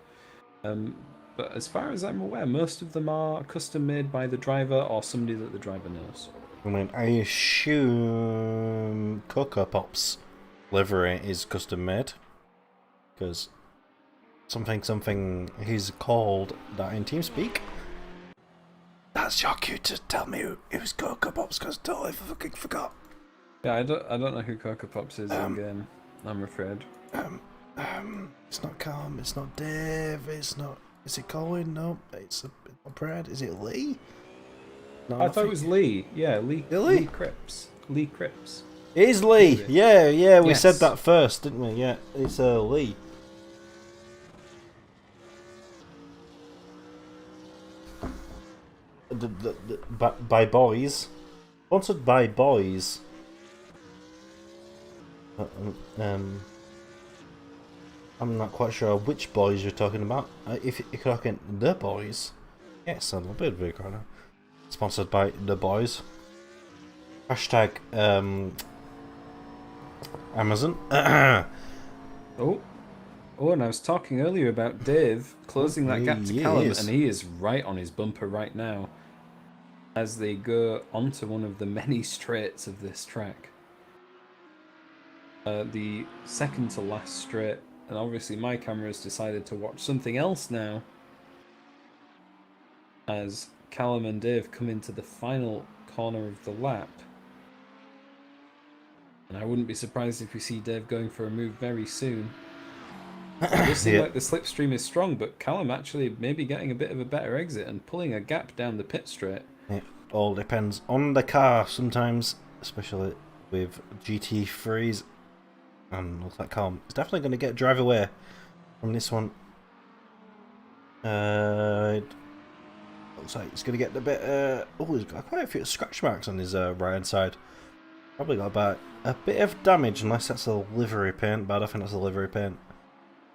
But as far as I'm aware, most of them are custom made by the driver or somebody that the driver knows. I mean, I assume Cocoa Pop's livery is custom made, because something he's called that in TeamSpeak. That's your cue to tell me who's Cocoa Pops, because I totally fucking forgot. Yeah, I don't know who Cocoa Pops is in game. I'm afraid. It's not Callum. It's not Dave. It's not. Is it Colin? No, it's not Brad. Is it Lee? No, I thought it was Lee. Yeah, Lee. Lee Cripps. Lee Cripps. It is Lee. Yeah. We said Yes. that first, didn't we? Yeah, it's Lee. By boys, sponsored by boys. I'm not quite sure which boys you're talking about. If you're talking the boys, yes, a little bit of big right now. Sponsored by the boys. Hashtag Amazon. Oh, and I was talking earlier about Dave closing that gap to Callum, and he is right on his bumper right now as they go onto one of the many straights of this track. The second to last straight, and obviously my camera has decided to watch something else now as Callum and Dave come into the final corner of the lap. And I wouldn't be surprised if we see Dave going for a move very soon. It does seem like the slipstream is strong, but Callum actually maybe getting a bit of a better exit and pulling a gap down the pit straight. It all depends on the car sometimes, especially with GT3s. And looks like Callum is definitely going to get drive away from this one. Looks like he's going to get a bit. He's got quite a few scratch marks on his right hand side. Probably got about a bit of damage, unless that's a livery paint, but I don't think that's a livery paint.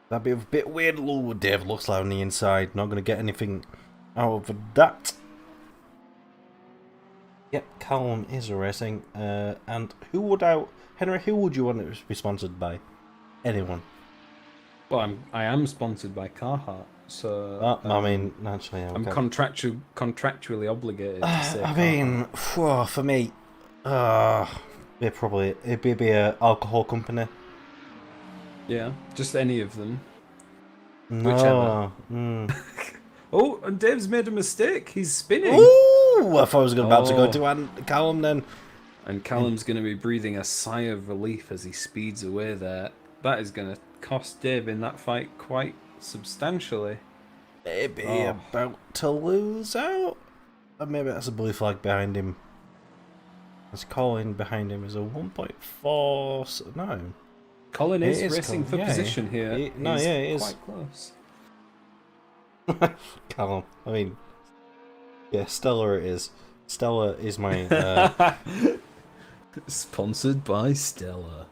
That'd be a bit weird. Ooh, Dave looks like on the inside. Not going to get anything out of that. Yep, Callum is racing. And who would Henry, who would you want it to be sponsored by? Anyone? Well, I am sponsored by Carhartt, so I mean, naturally, I'm contractually obligated to say. I mean, for me, it'd be a alcohol company. Yeah, just any of them. No. Whichever. Oh, and Dave's made a mistake. He's spinning. Ooh, I thought I was about to go to Callum then. And Callum's going to be breathing a sigh of relief as he speeds away there. That is going to cost Dave in that fight quite substantially. Maybe about to lose out. Or maybe that's a blue flag behind him. There's Colin behind him is a 1.4. No. Colin is racing for position here. It is. Quite close. Callum. I mean, yeah, Stella it is. Stella is my... Sponsored by Stella.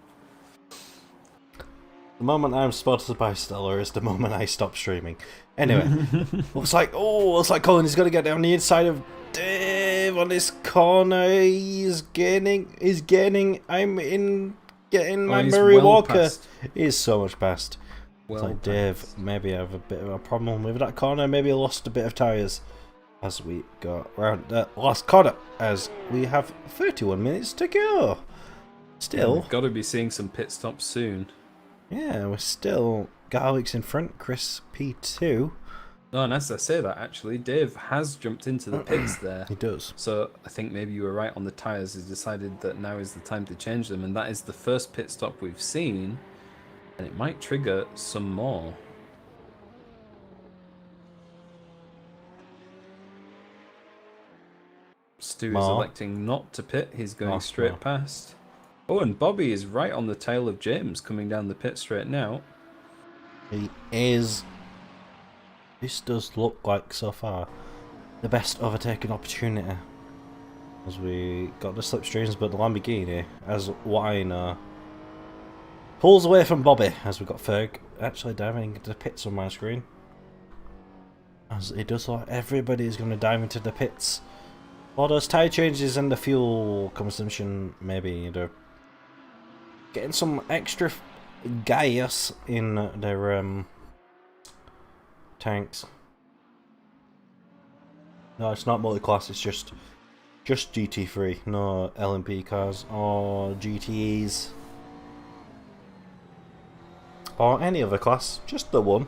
The moment I'm sponsored by Stella is the moment I stop streaming. Anyway, looks like Colin is going to get down the inside of Dave on this corner. He's gaining. I'm getting my Murray Walker. He's so much past. Well, like Dave maybe have a bit of a problem with that corner. Maybe lost a bit of tyres as we go around the last corner, as we have 31 minutes to go. Still, we've got to be seeing some pit stops soon. Yeah, we're still Garlics in front, Chris P2. Oh, and as I say that, actually, Dave has jumped into the pits there. He does. So I think maybe you were right on the tyres. He's decided that now is the time to change them, and that is the first pit stop we've seen, and it might trigger some more. Stu is electing not to pit. He's going straight past. Oh, and Bobby is right on the tail of James coming down the pit straight now. He is. This does look like, so far, the best overtaking opportunity. as we got the slipstreams, but the Lamborghini, as what I know, pulls away from Bobby as we got Ferg actually diving into the pits on my screen. As it does like everybody is going to dive into the pits. All those tyre changes and the fuel consumption, maybe they're getting some extra gas in their tanks. No, it's not multi-class, it's just GT3, no LMP cars or GTEs. Or any other class, just the one.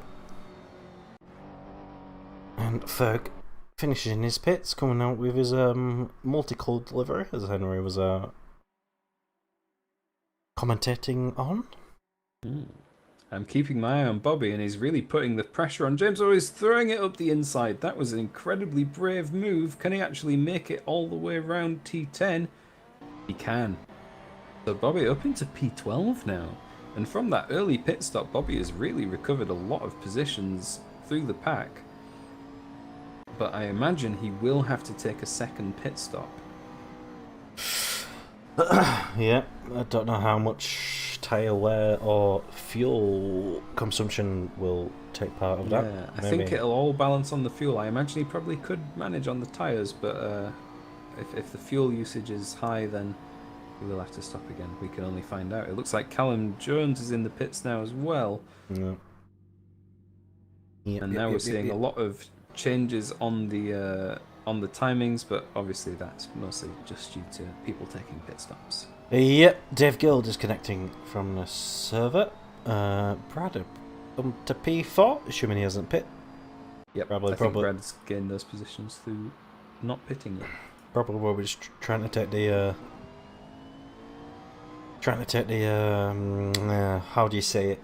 And Ferg finishes in his pits, coming out with his multicolored livery, as Henry was commentating on. I'm keeping my eye on Bobby, and he's really putting the pressure on James. Oh, he's throwing it up the inside. That was an incredibly brave move. Can he actually make it all the way around T10? He can. So Bobby up into P12 now. And from that early pit stop, Bobby has really recovered a lot of positions through the pack. But I imagine he will have to take a second pit stop. Yeah, I don't know how much tyre wear or fuel consumption will take part of that. Yeah, I think it'll all balance on the fuel. I imagine he probably could manage on the tyres, but if the fuel usage is high, then he will have to stop again. We can only find out. It looks like Callum Jones is in the pits now as well. Yeah. And now we're seeing a lot of changes on the timings, but obviously that's mostly just due to people taking pit stops. Yep, Dave Guild is connecting from the server. Brad to P4, assuming he hasn't pit. Yep, I think Brad's gained those positions through not pitting yet. Probably we're just trying to take the how do you say it?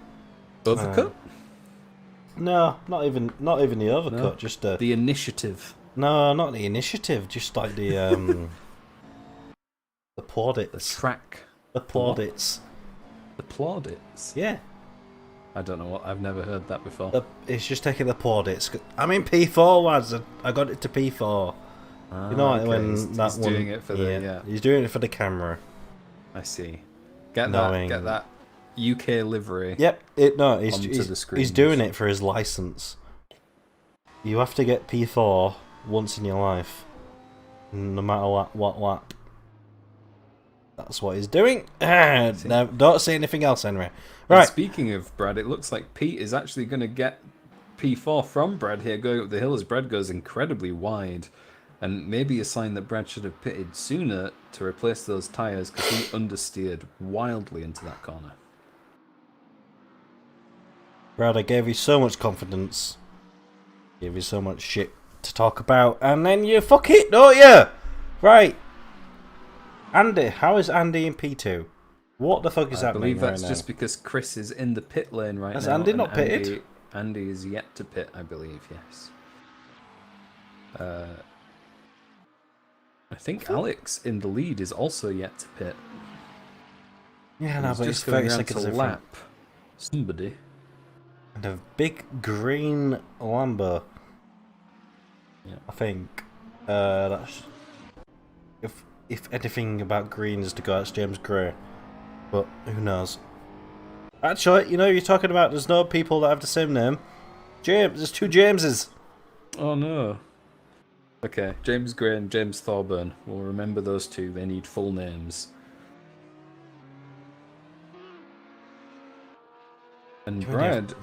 Overcut? No, not even the overcut. No, just the initiative. No, not the initiative. Just like the plaudits. The track. The plaudits. The plaudits. Yeah. I don't know what. I've never heard that before. It's just taking the plaudits. I'm in P4, lads. I got it to P4. You know, okay. When he's doing it for the he's doing it for the camera. I see. Get that UK livery. Yep. He's doing it for his license. You have to get P4 once in your life, no matter what lap. That's what he's doing. No, don't say anything else, Henry. Right. And speaking of Brad, it looks like Pete is actually going to get P4 from Brad here, going up the hill as Brad goes incredibly wide. And maybe a sign that Brad should have pitted sooner to replace those tyres, because he understeered wildly into that corner. Brad, I gave you so much confidence. Gave you so much shit to talk about, and then you fuck it, don't you? Right. Andy, how is Andy in P2? What the fuck is happening? I believe that's just because Chris is in the pit lane right now. Has Andy not pitted? Andy is yet to pit, I believe, yes. I think Alex in the lead is also yet to pit. Yeah, no, but just it's 30 seconds to lap somebody. And a big green Lambo. Yeah. I think that's if anything about green is to go, that's James Gray. But who knows? Actually, you know, you're talking about there's no people that have the same name. James, there's two Jameses. Oh no. Okay, James Gray and James Thorburn. We'll remember those two. They need full names. And Brad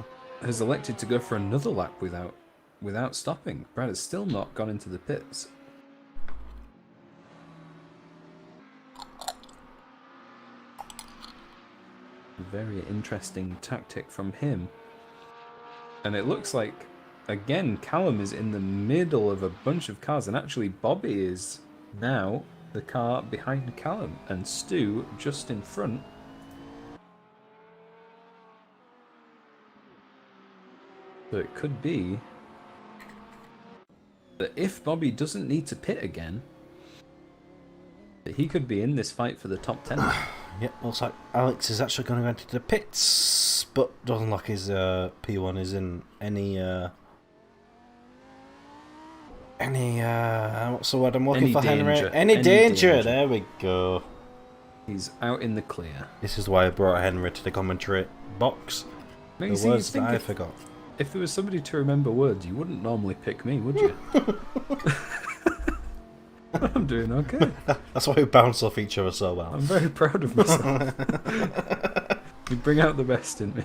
has elected to go for another lap without stopping. Brad has still not gone into the pits. Very interesting tactic from him. And it looks like, again, Callum is in the middle of a bunch of cars, and actually Bobby is now the car behind Callum, and Stu just in front. So it could be that if Bobby doesn't need to pit again, that he could be in this fight for the top 10. Yep, looks like Alex is actually going to go into the pits, but doesn't look like his P1 is in any Any, what's the word I'm looking Any for, Henry? danger. Any Any danger? danger. There we go. He's out in the clear. This is why I brought Henry to the commentary box. Now, The you see, words you'd that think I forgot. if there was somebody to remember words, you wouldn't normally pick me, would you? I'm doing okay. That's why we bounce off each other so well. I'm very proud of myself. You bring out the best in me.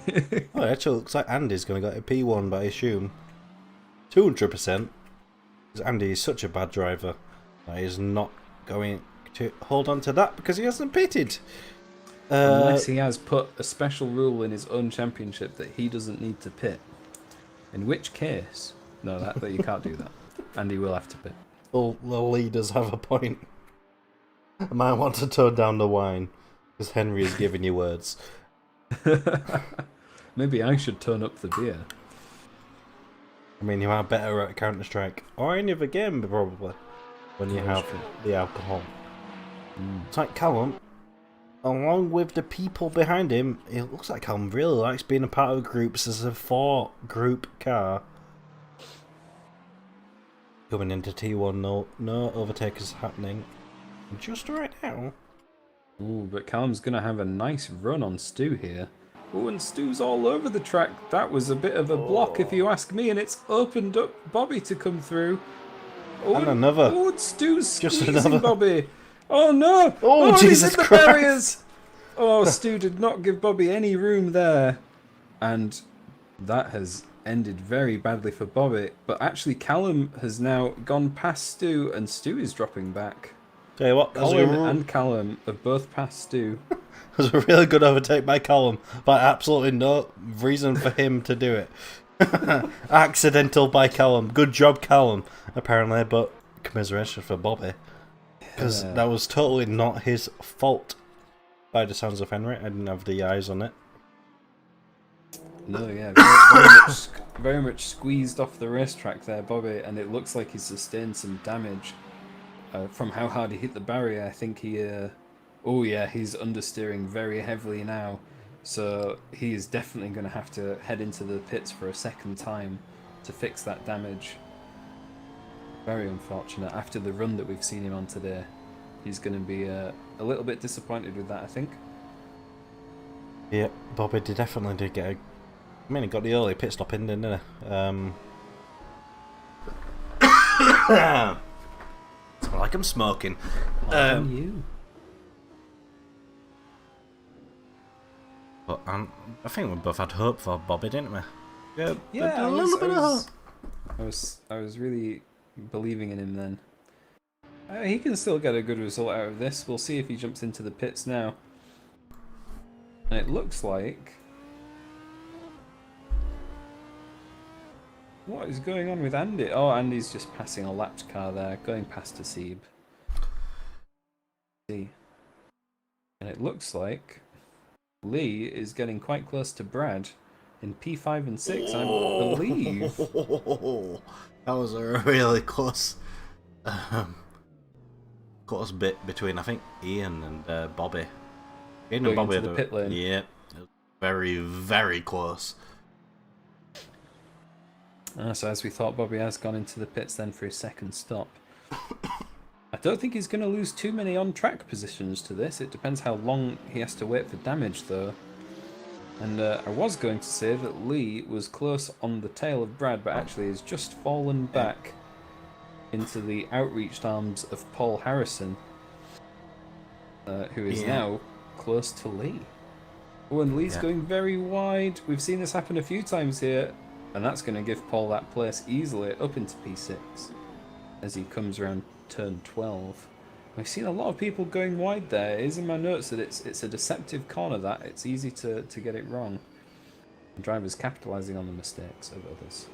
Oh, it actually looks like Andy's going to get a P1, but I assume 200%. Because Andy is such a bad driver that he's not going to hold on to that because he hasn't pitted. Unless he has put a special rule in his own championship that he doesn't need to pit. In which case, no, that you can't do that. Andy will have to pit. Well, the leaders have a point. I might want to tone down the wine because Henry is giving you words. Maybe I should turn up the beer. I mean, you are better at Counter-Strike or any other game, probably, when you have the alcohol. It's like Callum, along with the people behind him, it looks like Callum really likes being a part of groups as a 4-group car. Coming into T1, no overtakers happening just right now. Ooh, but Callum's going to have a nice run on Stu here. Oh, and Stu's all over the track. That was a bit of a block, if you ask me, and it's opened up Bobby to come through. Oh, And another. Oh, and Stu's Just squeezing another. Bobby. Oh, no. Oh, he's Jesus in the Christ. barriers. Oh, Stu did not give Bobby any room there. And that has ended very badly for Bobby. But actually, Callum has now gone past Stu, and Stu is dropping back. Tell you what, Colin and Callum have both passed Stu. it was a really good overtake by Callum, but absolutely no reason for him to do it. Accidental by Callum. Good job, Callum, apparently, but commiseration for Bobby. Because that was totally not his fault, by the sounds of Henry. I didn't have the eyes on it. No, yeah, very much squeezed off the racetrack there, Bobby, and it looks like he's sustained some damage from how hard he hit the barrier. I think he, oh yeah, he's understeering very heavily now, so he is definitely going to have to head into the pits for a second time to fix that damage. Very unfortunate. After the run that we've seen him on today, he's going to be a little bit disappointed with that, I think. Yep, Bobby definitely did get a... I mean, he got the early pit stop in, didn't he? It's like I'm smoking. You. But I think we both had hope for Bobby, didn't we? Yeah, a little bit of hope. I was really believing in him then. He can still get a good result out of this. We'll see if he jumps into the pits now. And it looks like... What is going on with Andy? Oh, Andy's just passing a lapped car there, going past Hasib. See. And it looks like Lee is getting quite close to Brad in P5 and 6, I believe. That was a really close close bit between, I think, Ian and Bobby. Ian and Going Bobby into the pit lane. Yeah, it was very, very close. So as we thought, Bobby has gone into the pits then for his second stop. I don't think he's going to lose too many on-track positions to this. It depends how long he has to wait for damage, though. And I was going to say that Lee was close on the tail of Brad, but actually has just fallen back into the outreached arms of Paul Harrison, who is now close to Lee. Oh, and Lee's going very wide. We've seen this happen a few times here. And that's going to give Paul that place easily up into P6 as he comes around turn 12. We've seen a lot of people going wide there. It is in my notes that it's a deceptive corner, that. It's easy to get it wrong. The driver's capitalising on the mistakes of others.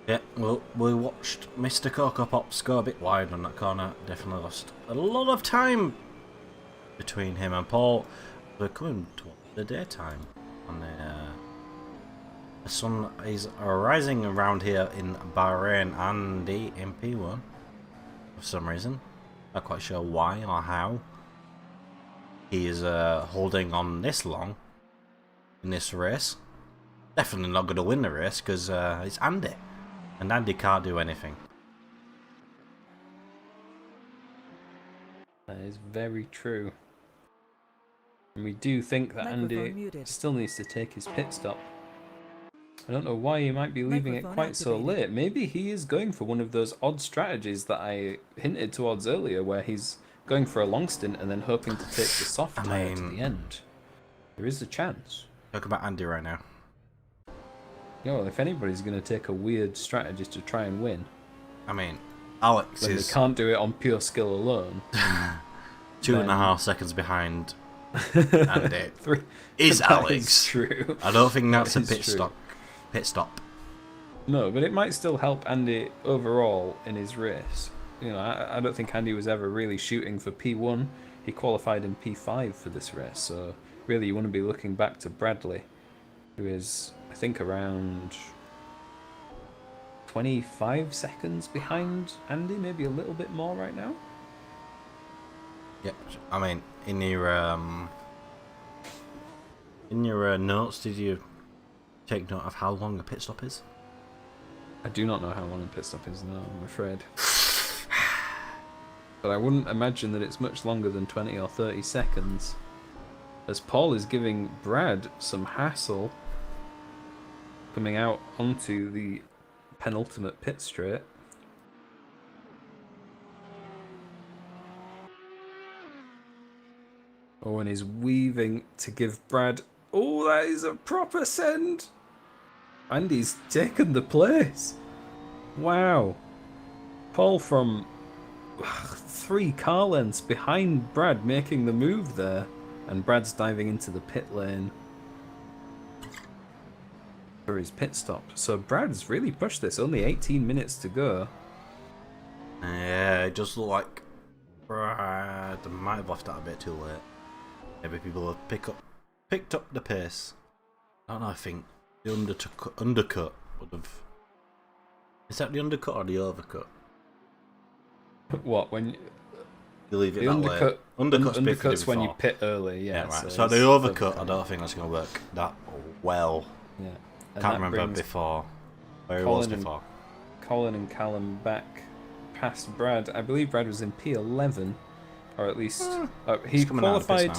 Yeah, well, we watched Mr. Coco Pops go a bit wide on that corner. Definitely lost a lot of time between him and Paul. We're coming towards the daytime on the sun is rising around here in Bahrain and the MP1 for some reason. Not quite sure why or how he is holding on this long in this race. Definitely not going to win the race because it's Andy. And Andy can't do anything. That is very true. And we do think that Andy still needs to take his pit stop. I don't know why he might be leaving it quite so late. Maybe he is going for one of those odd strategies that I hinted towards earlier, where he's going for a long stint and then hoping to take the soft tire to the end. There is a chance. Talk about Andy right now. You know, if anybody's going to take a weird strategy to try and win, I mean, Alex when is... they can't do it on pure skill alone. 2.5 seconds behind Andy. Is Alex. Is true. I don't think that's a That is true. Pit stop. No, but it might still help Andy overall in his race. You know, I don't think Andy was ever really shooting for P1. He qualified in P5 for this race, so really you want to be looking back to Bradley, who is, I think, around 25 seconds behind Andy, maybe a little bit more right now. Yeah, I mean, in your notes, did you take note of how long a pit stop is? I do not know how long a pit stop is now, I'm afraid. But I wouldn't imagine that it's much longer than 20 or 30 seconds. As Paul is giving Brad some hassle coming out onto the penultimate pit straight. Oh, and he's weaving to give Brad... Oh, that is a proper send! And he's taken the place. Wow. Paul from 3 car lengths behind Brad making the move there. And Brad's diving into the pit lane for his pit stop. So Brad's really pushed this. Only 18 minutes to go. Yeah, it just looked like Brad might have left that a bit too late. Maybe people have picked up the pace. I don't know, I think the undercut would have... Is that the undercut or the overcut? What, when... You leave it the that undercut, way. Undercut's when you pit early, yeah. Right. So the overcut, I don't think that's going to work that well. Yeah. And Can't remember before. Where it was before. Colin and Callum back past Brad. I believe Brad was in P11, or at least he qualified.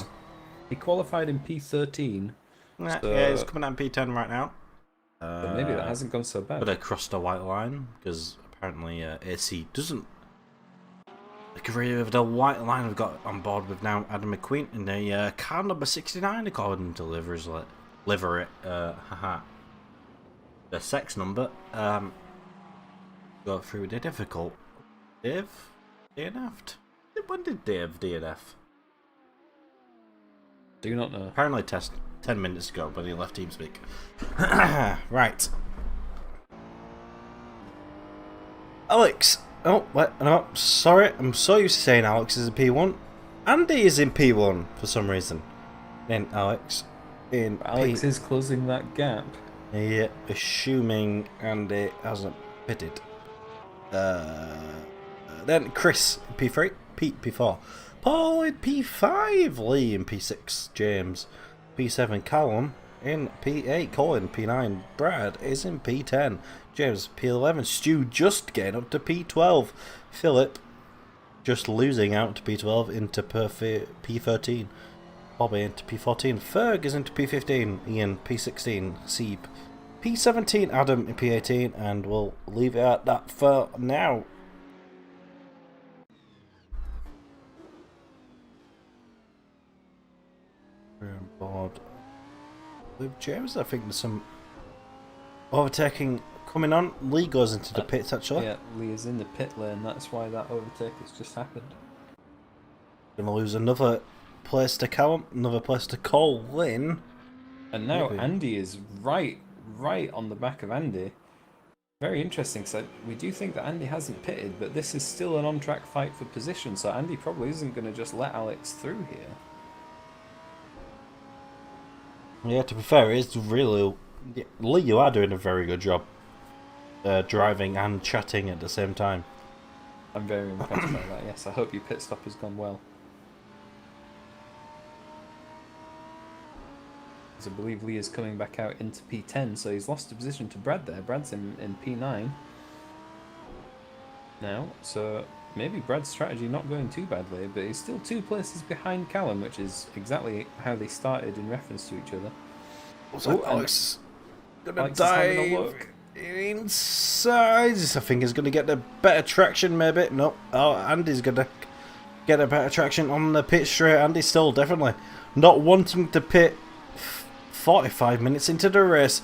He qualified in P13. Yeah, so, yeah, he's coming out in P10 right now. But maybe that hasn't gone so bad. But I crossed a white line because apparently AC doesn't agree with the white line we've got on board with now. Adam McQueen in the car number 69 according to livery. The sex number. Go through the difficult. Dave DNF'd. When did Dave DNF? Do not know. Apparently test 10 minutes ago, but he left TeamSpeak. Right. Alex. Oh, wait, no, sorry. I'm so used to saying Alex is in P1. Andy is in P1 for some reason. Then Alex in Alex is closing that gap. Yeah, assuming Andy hasn't pitted. Then Chris in P3, Pete P4, Paul in P5, Lee in P6, James P7, Callum in P8, Colin P9, Brad is in P10, James P11, Stu just getting up to P12, Philip just losing out to P12 into P13, Bobby into P14, Ferg is into P15, Ian P16, Seeb P17, Adam in P18, and we'll leave it at that for now. We're on board with James. I think there's some overtaking coming on. Lee goes into the pits actually. Yeah, Lee is in the pit lane. That's why that overtake has just happened. Gonna lose another place to Callum, another place to Colin. And now Andy is right on the back of Andy. Very interesting. So we do think that Andy hasn't pitted, but this is still an on-track fight for position. So Andy probably isn't going to just let Alex through here. Yeah, to be fair, it's really... Lee, you are doing a very good job driving and chatting at the same time. I'm very impressed by that, yes. I hope your pit stop has gone well. Because I believe Lee is coming back out into P10, so he's lost a position to Brad there. Brad's in P9. now, so maybe Brad's strategy not going too badly, but he's still 2 places behind Callum, which is exactly how they started in reference to each other. Oh, Alex gonna Alex is having a dive look. inside. I think he's gonna get the better traction, maybe. No, oh, Andy's gonna get a better traction on the pit straight. Andy's still definitely not wanting to pit 45 minutes into the race.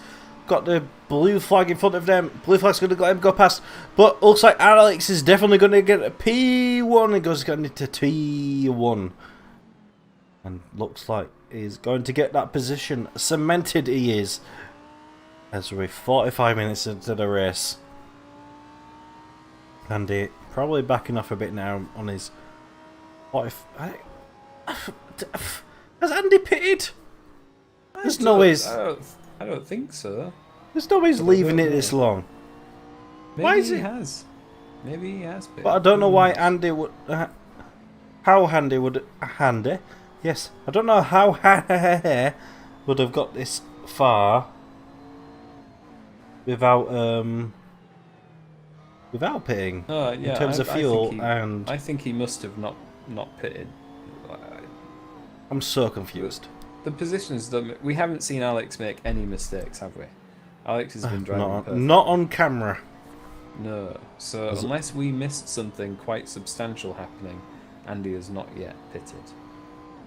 Got the blue flag in front of them. Blue flag's going to let him go past. But looks like Alex is definitely going to get a P1. He goes getting into T1. And looks like he's going to get that position cemented. He is. As we're 45 minutes into the race. Andy probably backing off a bit now on his... Has Andy pitted? There's no ways. I don't think so. There's no ways leaving it this long. Maybe Why is he it? has. Maybe he has pitted. But I don't know why Andy would. How Andy would. Andy? Yes. I don't know how would have got this far without pitting. Yeah, in terms of fuel I think he must have not pitted. I'm so confused. The positions that we haven't seen Alex make any mistakes, have we? Alex has been driving perfect. Not on camera. No. So unless we missed something quite substantial happening, Andy has not yet pitted.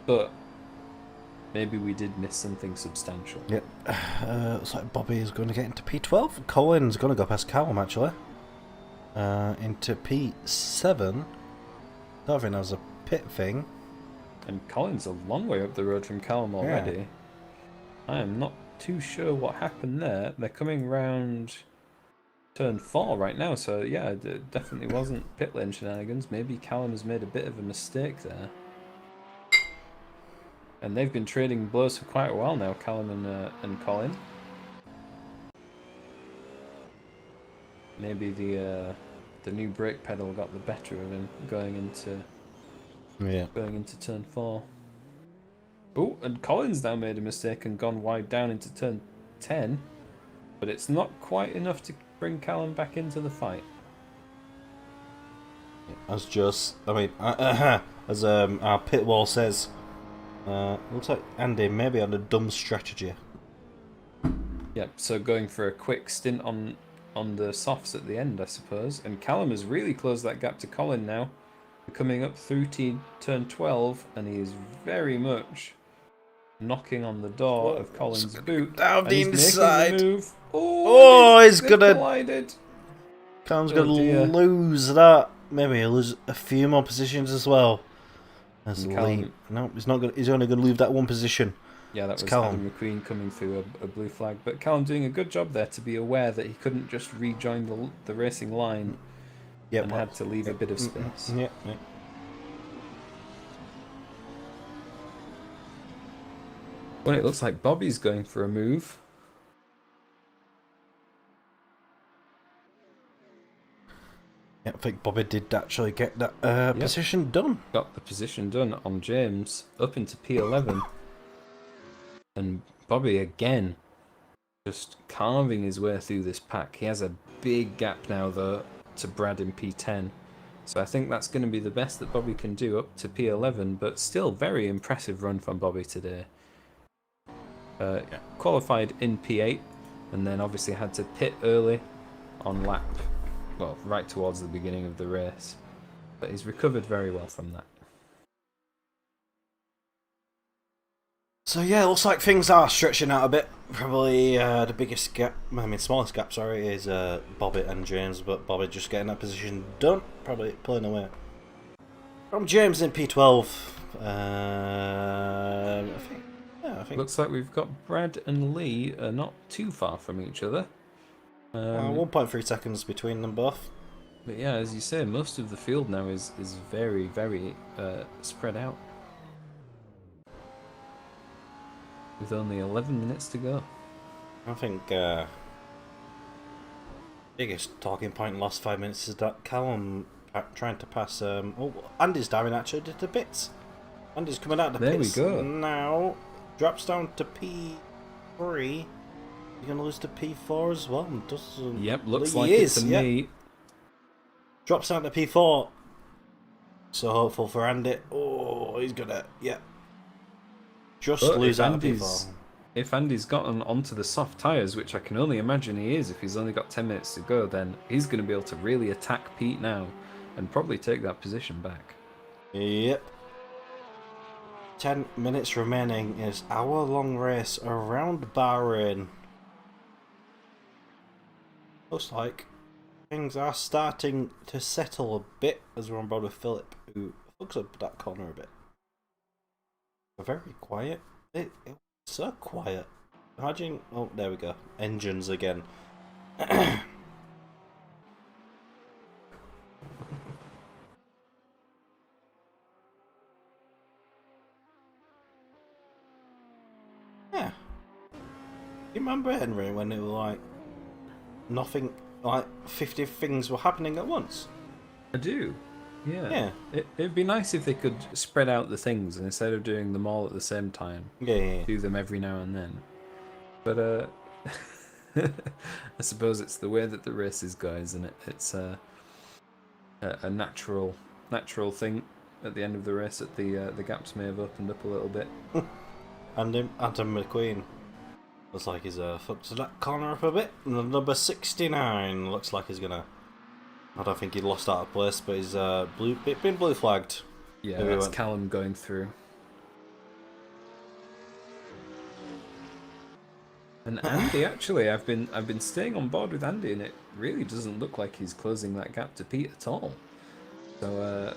But maybe we did miss something substantial. Yep. Looks like Bobby is going to get into P12. Colin's going to go past Callum actually. Into P7. Don't think that was a pit thing. And Colin's a long way up the road from Callum already. Yeah. I am not too sure what happened there. They're coming round turn 4 right now, so yeah, it definitely wasn't pit lane shenanigans. Maybe Callum has made a bit of a mistake there. And they've been trading blows for quite a while now, Callum and Colin. Maybe the new brake pedal got the better of him going into turn 4. Oh, and Colin's now made a mistake and gone wide down into turn 10, but it's not quite enough to bring Callum back into the fight. As our pit wall says, looks like Andy maybe on a dumb strategy. Yep, so going for a quick stint on the softs at the end, I suppose. And Callum has really closed that gap to Colin now. Coming up through turn 12, and he is very much knocking on the door of Colin's boot. Down the he's inside. Making the move. He's gonna. Collided. Callum's gonna lose that. Maybe he'll lose a few more positions as well. As Lee. No, he's not gonna. He's only gonna lose that one position. Yeah, that was Callum. Adam McQueen coming through a blue flag. But Callum doing a good job there to be aware that he couldn't just rejoin the racing line. Yep, and had to leave a bit of space. Yeah. Well, it looks like Bobby's going for a move. Yeah, I think Bobby did actually get that position done. Got the position done on James up into P11. And Bobby again just carving his way through this pack. He has a big gap now though to Brad in P10. So I think that's going to be the best that Bobby can do up to P11, but still very impressive run from Bobby today. Qualified in P8 and then obviously had to pit early on lap, well, right towards the beginning of the race. But he's recovered very well from that. So yeah, it looks like things are stretching out a bit. Probably the biggest gap, smallest gap, sorry, is Bobby and James, but Bobby just getting that position done. Probably pulling away from James in P12. I think. Looks like we've got Brad and Lee not too far from each other. 1.3 seconds between them both. But yeah, as you say, most of the field now is very, very spread out. With only 11 minutes to go. I think biggest talking point in the last 5 minutes is that Callum trying to pass. Andy's diving actually did the bits. Andy's coming out of the pits. There we go. Now drops down to P3. You're gonna lose to P4 as well. Yep, looks like it to me. Drops down to P4. So hopeful for Andy. Oh, he's gonna, yeah. Just But lose out of P4. if Andy's gotten onto the soft tyres, which I can only imagine he is if he's only got 10 minutes to go, then he's going to be able to really attack Pete now and probably take that position back. Yep. 10 minutes remaining is hour-long race around Bahrain. Looks like things are starting to settle a bit as we're on board with Philip, who fucks up that corner a bit. Very quiet. It's so quiet. Imagine. Oh, there we go. Engines again. Yeah. You remember, Henry, when it was like nothing, like 50 things were happening at once? I do. Yeah. Yeah. It'd be nice if they could spread out the things and instead of doing them all at the same time, Yeah. do them every now and then. But I suppose it's the way that the races go, isn't it? It's a natural thing. At the end of the race, that the gaps may have opened up a little bit. And Adam McQueen looks like he's fucked that corner up a bit. And number 69 looks like he's gonna. I don't think he lost out of place, but he's been blue flagged. Yeah, Maybe that's Callum going through. And Andy, actually, I've been staying on board with Andy, and it really doesn't look like he's closing that gap to Pete at all. So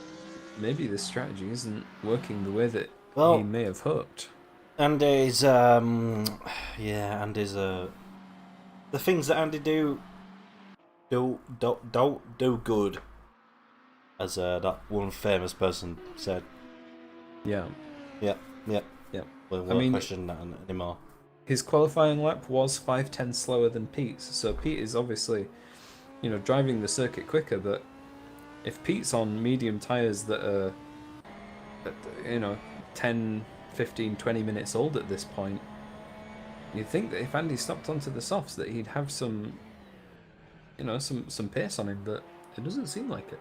maybe this strategy isn't working the way that he may have hoped. Andy's the things that Andy do good, as that one famous person said. Yeah. Yeah. We won't question that anymore. His qualifying lap was 5/10 slower than Pete's, so Pete is obviously, driving the circuit quicker. But if Pete's on medium tires that are, 10, 15, 20 minutes old at this point, you'd think that if Andy stopped onto the softs that he'd have some pace on him, but it doesn't seem like it.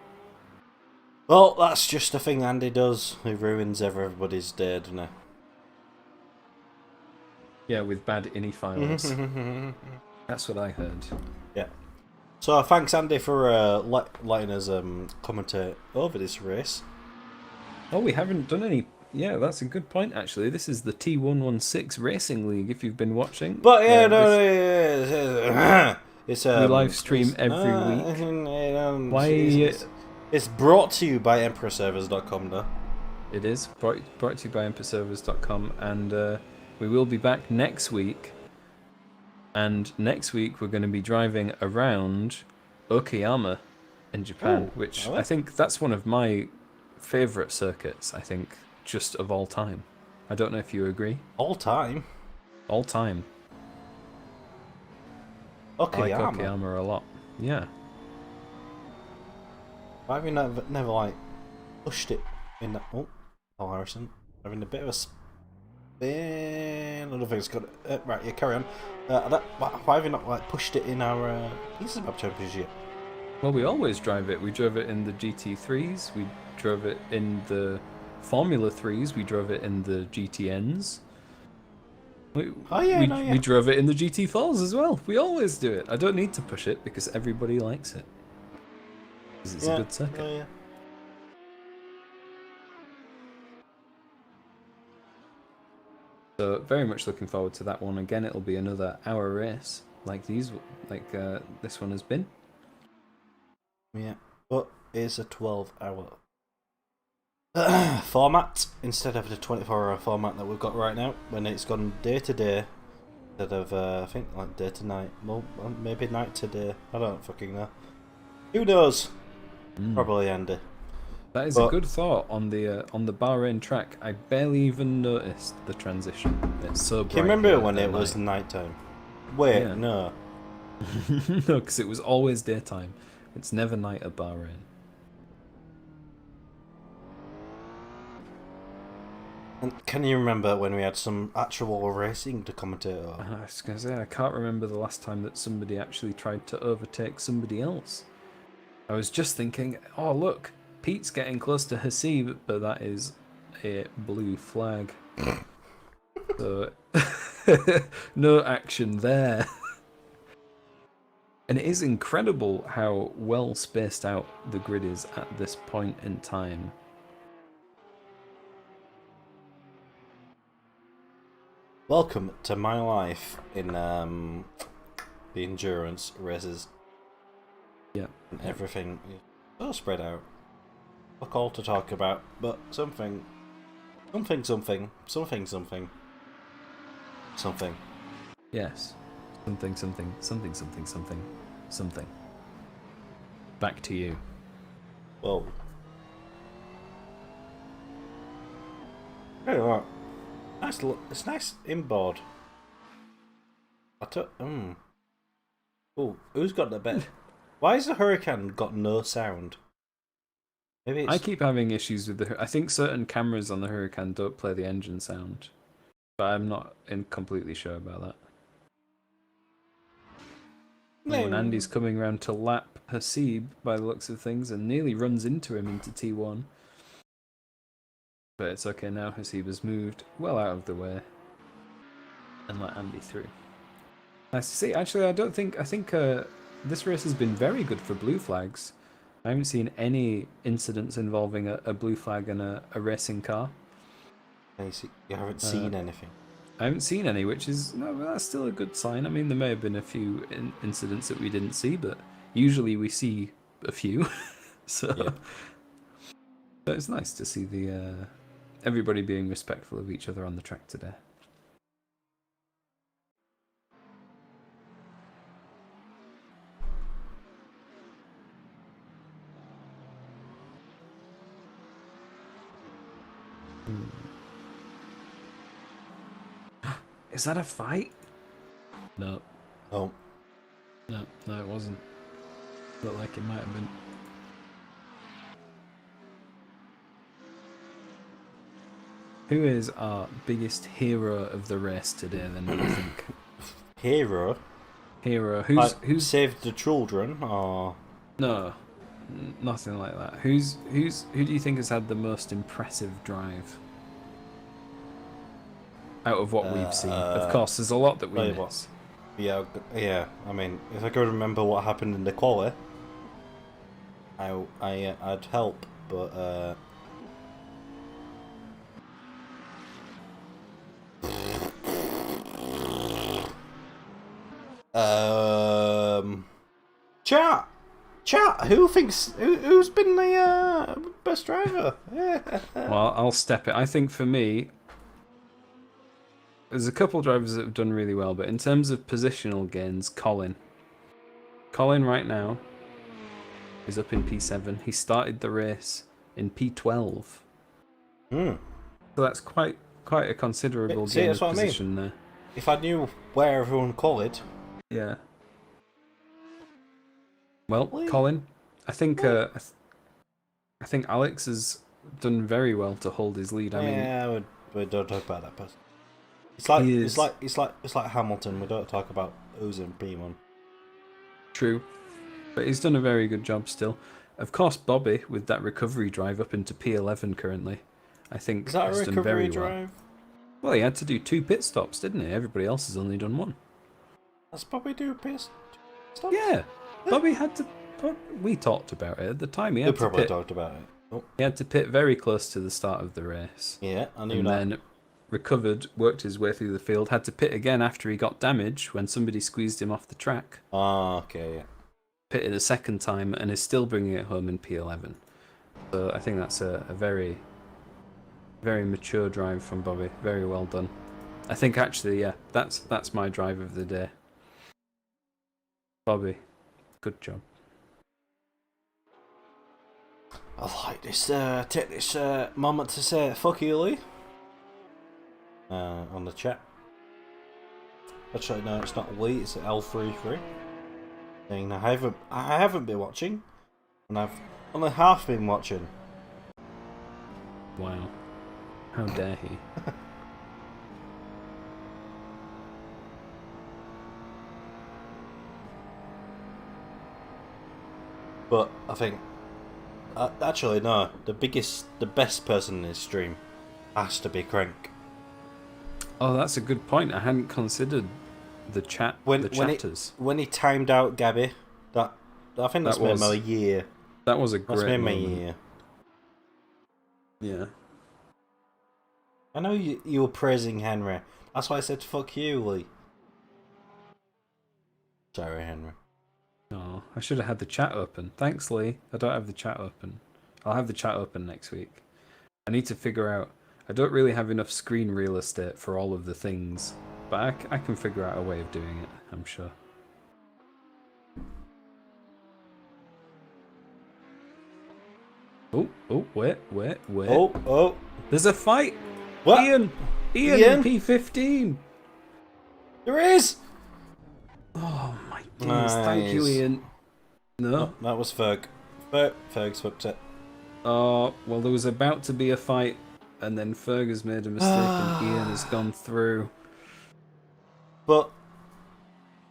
Well, that's just a thing Andy does. He ruins everybody's day, doesn't he? Yeah, with bad INI files. That's what I heard. Yeah. So thanks, Andy, for letting us commentate over this race. Oh, we haven't done any. Yeah, that's a good point, actually. This is the T116 Racing League, if you've been watching. But it's we live stream every week. Why? It's brought to you by EmperorServers.com, though. It is brought to you by EmperorServers.com, and we will be back next week. And next week we're going to be driving around Okayama in Japan, which I think that's one of my favourite circuits, I think, just of all time. I don't know if you agree. All time? All time. Okayama. I like Okayama a lot. Yeah. Why have you never like pushed it in that? Oh, Harrison, having a bit of a spin. I don't think it's got it. Right, yeah, carry on. Why have you not like pushed it in our Pieces Map Championship? Well, we always drive it. We drove it in the GT3s. We drove it in the Formula 3s. We drove it in the GTNs. We drove it in the GT4s as well. We always do it. I don't need to push it because everybody likes it. Because it's a good circuit. Yeah. So very much looking forward to that one. Again, it'll be another hour race like this one has been. Yeah, but it's a 12-hour format instead of the 24-hour format that we've got right now. When it's gone day to day instead of I think like day to night. Well, maybe night to day. I don't fucking know. Who knows? Probably Andy. That is a good thought on the Bahrain track. I barely even noticed the transition. It's so bright. Can you remember when it was nighttime? Wait, no. No, because it was always daytime. It's never night at Bahrain. And can you remember when we had some actual racing to commentate on? I was going to say, I can't remember the last time that somebody actually tried to overtake somebody else. I was just thinking, oh look, Pete's getting close to Hasib, but that is a blue flag. So no action there. And it is incredible how well spaced out the grid is at this point in time. Welcome to my life in the endurance races. Yeah. And everything is so spread out. Fuck all to talk about, but something. Yes. Something. Back to you. Whoa. Hey, what? Nice look. It's nice inboard. Oh, who's got the best? Why has the Hurricane got no sound? Maybe it's... I keep having issues with the. I think certain cameras on the Hurricane don't play the engine sound, but I'm not completely sure about that. Oh, and Andy's coming around to lap Hasib by the looks of things and nearly runs into him into T1. But it's okay now. Hasib has moved well out of the way and let Andy through. Nice to see. Actually, I think this race has been very good for blue flags. I haven't seen any incidents involving a blue flag and a racing car. You haven't seen anything? I haven't seen any, which is that's still a good sign. I mean, there may have been a few incidents that we didn't see, but usually we see a few. So, yeah. But it's nice to see the everybody being respectful of each other on the track today. Is that a fight? No. Oh. No, it wasn't. Looked like it might have been. Who is our biggest hero of the race today, then, do you think? Hero? Hero. Who's saved the children, or... No. Nothing like that. Who do you think has had the most impressive drive? Out of what we've seen. Of course, there's a lot that we miss. Yeah. I mean, if I could remember what happened in the quali, I'd help, but chat. Who's been the best driver? Well, I'll step it. I think for me, there's a couple drivers that have done really well, but in terms of positional gains, Colin right now is up in P7. He started the race in P12. So that's quite a considerable gain of position there. If I knew where everyone qualified. Yeah. Well, Colin, I think Alex has done very well to hold his lead. I mean, we don't talk about that person. It's like Hamilton. We don't talk about who's in P1. True, but he's done a very good job still. Of course, Bobby with that recovery drive up into P11 currently. I think is that has a done very recovery drive? Well, he had to do 2 pit stops, didn't he? Everybody else has only done 1. Does Bobby do pit stops? Yeah, Bobby had to. We talked about it at the time. He probably talked about it. Oh. He had to pit very close to the start of the race. Yeah, I knew and that. And then recovered, worked his way through the field, had to pit again after he got damaged when somebody squeezed him off the track. Ah, okay, yeah. Pitted a second time and is still bringing it home in P11. So I think that's a very, very mature drive from Bobby. Very well done. I think actually, yeah, that's my drive of the day. Bobby, good job. I like this. Take this moment to say fuck you, Lee. On the chat. Actually, no, it's not Lee. It's L33. Saying I haven't been watching, and I've only half been watching. Wow, how dare he? But I think actually no, the best person in this stream has to be Crank. Oh, that's a good point. I hadn't considered the chatters. When he timed out Gabby, I think that's made my year. That was a great That's made my moment. year. Yeah. I know you were praising Henry. That's why I said fuck you, Lee. Sorry, Henry. Oh, I should have had the chat open. Thanks, Lee. I don't have the chat open. I'll have the chat open next week. I need to figure out... I don't really have enough screen real estate for all of the things, but I can figure out a way of doing it, I'm sure. Oh, wait. Oh. There's a fight! What? Ian in P15! There is! Oh my goodness, thank you, Ian. No? Oh, that was Ferg. Ferg's fucked it. Oh, well, there was about to be a fight, and then Ferg has made a mistake, and Ian has gone through. But,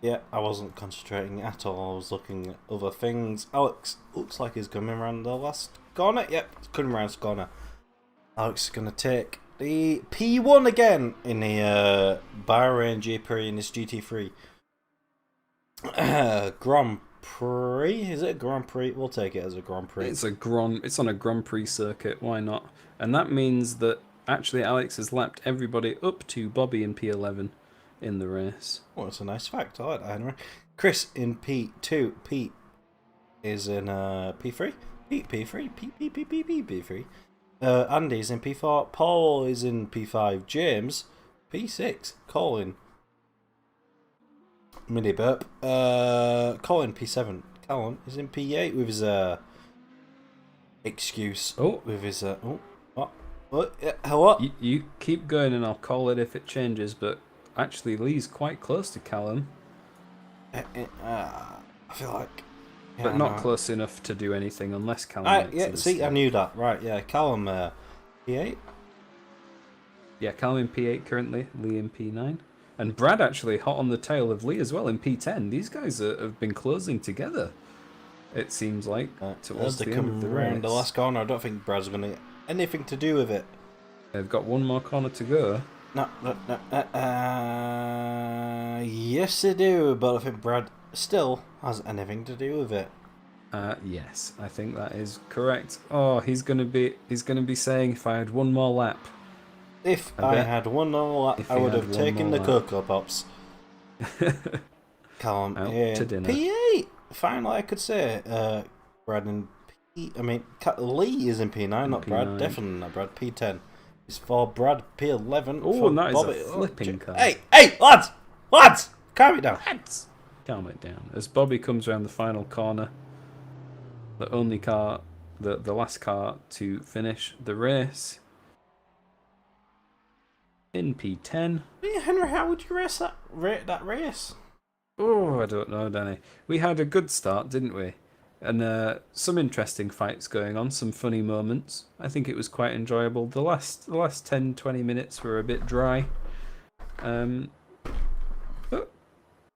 yeah, I wasn't concentrating at all. I was looking at other things. Alex looks like he's coming around the last corner. Yep, he's coming around the corner. Alex is going to take the P1 again in the Bahrain GP in this GT3. Grand Prix? Is it a Grand Prix? We'll take it as a Grand Prix. It's on a Grand Prix circuit, why not? And that means that actually Alex has lapped everybody up to Bobby in P11 in the race. Oh, it's a nice fact. I like that, Henry. Chris in P2. Pete is in P3. Pete P3. P3. Andy's in P4. Paul is in P5. James P6. Colin mini burp. Colin P7. Callum is in P8 with his excuse. Oh, with his what? You keep going, and I'll call it if it changes. But actually, Lee's quite close to Callum. I feel like. Yeah, but not close enough to do anything unless Callum. I knew that. Right, yeah, Callum P8. Yeah, Callum in P8 currently, Lee in P9. And Brad actually hot on the tail of Lee as well in P10. These guys have been closing together, it seems like, towards the end of the race. The last corner, I don't think Brad's going to get anything to do with it. They've got one more corner to go. No. Yes, they do, but I think Brad still has anything to do with it. Yes, I think that is correct. Oh, he's gonna be saying, if I had one more lap. If I had one more lap, I would have taken the Cocoa Pops. Callum out to dinner. P8. Finally, I could say. Brad in P. I mean, Lee is in P9, not P9. Brad. Definitely not Brad. P10 is for Brad. P11. Oh, and that Bobby. is a flipping car. Hey, lads, calm it down. Calm it down. As Bobby comes around the final corner, the only car, the last car to finish the race in P10. Hey, Henry, how would you rate that race? Oh, I don't know, Danny. We had a good start, didn't we? And some interesting fights going on, some funny moments. I think it was quite enjoyable. The last 10-20 minutes were a bit dry. But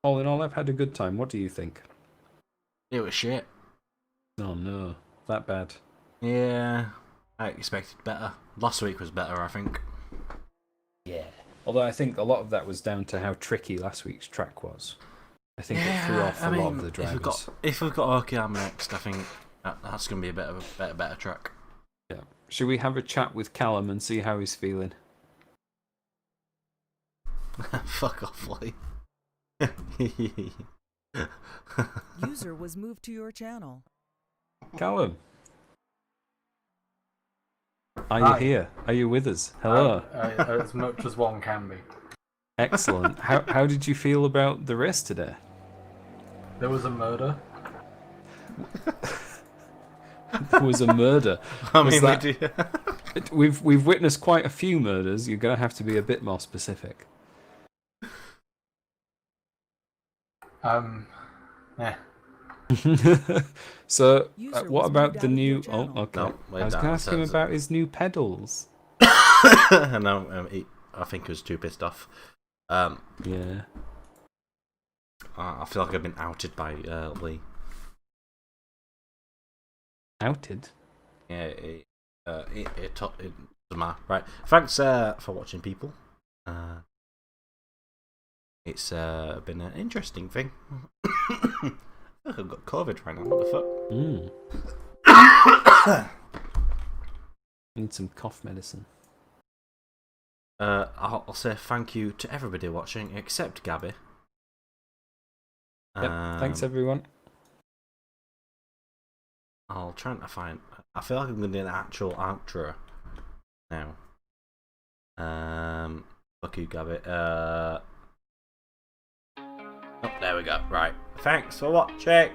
all in all, I've had a good time. What do you think? It was shit. Oh no, that bad. Yeah, I expected better. Last week was better, I think. Yeah. Although I think a lot of that was down to how tricky last week's track was. I think it threw off a lot of the drivers. If we've got Okiam next, I think that's going to be a better track. Yeah. Should we have a chat with Callum and see how he's feeling? Fuck off, Lee. User was moved to your channel. Callum, are you here? Are you with us? Hello. As much as one can be. Excellent. How did you feel about the race today? There was a murder. There was a murder. I mean, we've witnessed quite a few murders. You're gonna have to be a bit more specific. Yeah. So, User what was about moved the out of new? your channel. Oh, okay. No, I was going to ask him about his new pedals. No, I think he was too pissed off. Yeah. I feel like I've been outed by Lee. Outed. Yeah, it doesn't matter. Right. Thanks for watching, people. It's been an interesting thing. Look, I've got COVID right now. What the fuck? Need some cough medicine. I'll say thank you to everybody watching except Gabby. Yep. Thanks, everyone. I'll try to find. I feel like I'm going to do an actual outro now. Fuck you, Gabby. Oh, there we go. Right. Thanks for watching.